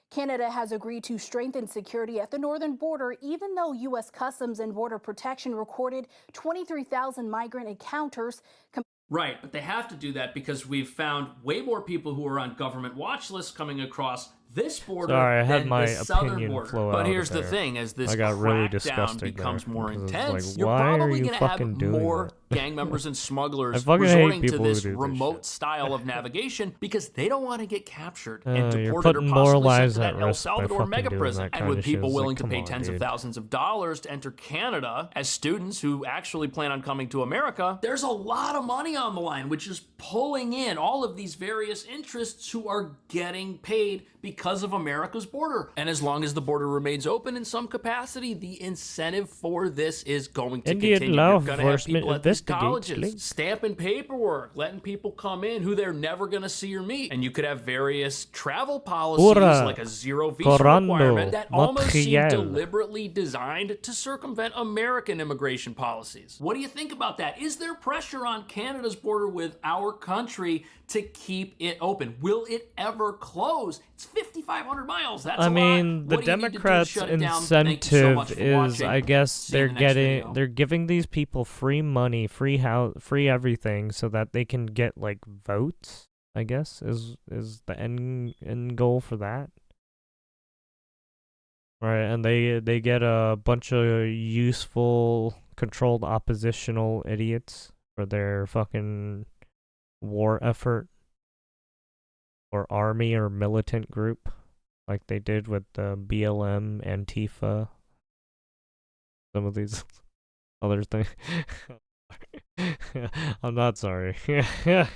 Canada has agreed to strengthen security at the northern border, even though U.S. Customs and Border Protection recorded 23,000 migrant encounters. Right, but they have to do that because we've found way more people who are on government watch lists coming across this border Sorry, I had than my the southern opinion border. flow But out here's of the there. thing, as this I got really crackdown disgusted becomes there, more because it's intense, like, you're why are probably you going to have fucking doing more that? gang members and smugglers I fucking hate resorting to people who this do this remote style of navigation because they don't want to get captured and You're deported or putting more possibly sent lives to that at El risk by Salvador fucking mega doing prison. that And kind with of shit. people It's willing like, to come pay on, tens of dude. thousands of dollars to enter Canada as students who actually plan on coming to America, there's a lot of money on the line, which is pulling in all of these various interests who are getting paid because of America's border. And as long as the border remains open in some capacity, the incentive for this is going to Indian continue. law You're going to have enforcement people at these investigates colleges links. stamping paperwork, letting people come in who they're never going to see or meet. And you could have various travel policies Ora, like a zero visa corando, requirement that almost seem material. deliberately designed to circumvent American immigration policies. What do you think about that? Is there pressure on Canada's border with our country to keep it open? Will it ever close? It's 5,500 miles. That's I a mean, lot. the What do you need to do to Democrats' shut it down? Thank you so incentive much for is, watching. I guess, See you in they're the next video. giving these people free money, free house, free everything, so that they can get like votes. I guess is the end goal for that. Right, and they get a bunch of useful, controlled oppositional idiots for their fucking war effort, or army or militant group, like they did with the BLM, Antifa, some of these other things. I'm not sorry. Fuck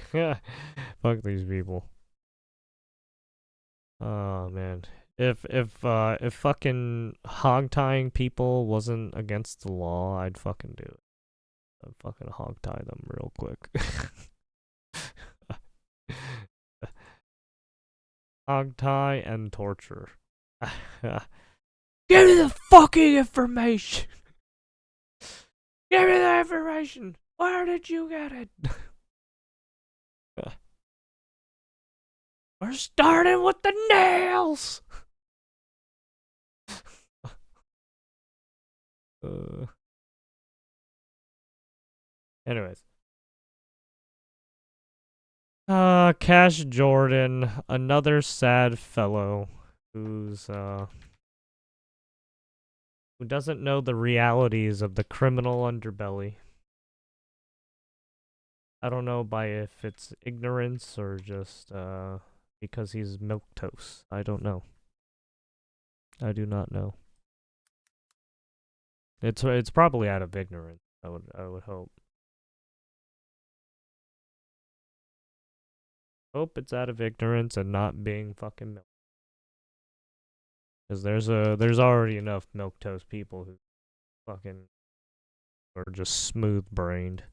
these people. Oh man. If fucking hog tying people wasn't against the law, I'd fucking do it. I'd fucking hog tie them real quick. Hog tie and torture. Give me the fucking information. Give me the information. Where did you get it? We're starting with the nails. Anyways. Cash Jordan, another sad fellow who doesn't know the realities of the criminal underbelly. I don't know if it's ignorance or just because he's milquetoast. I don't know. I do not know. It's probably out of ignorance. I would hope. Hope it's out of ignorance and not being fucking milk. Because there's already enough milquetoast people who fucking are just smooth brained.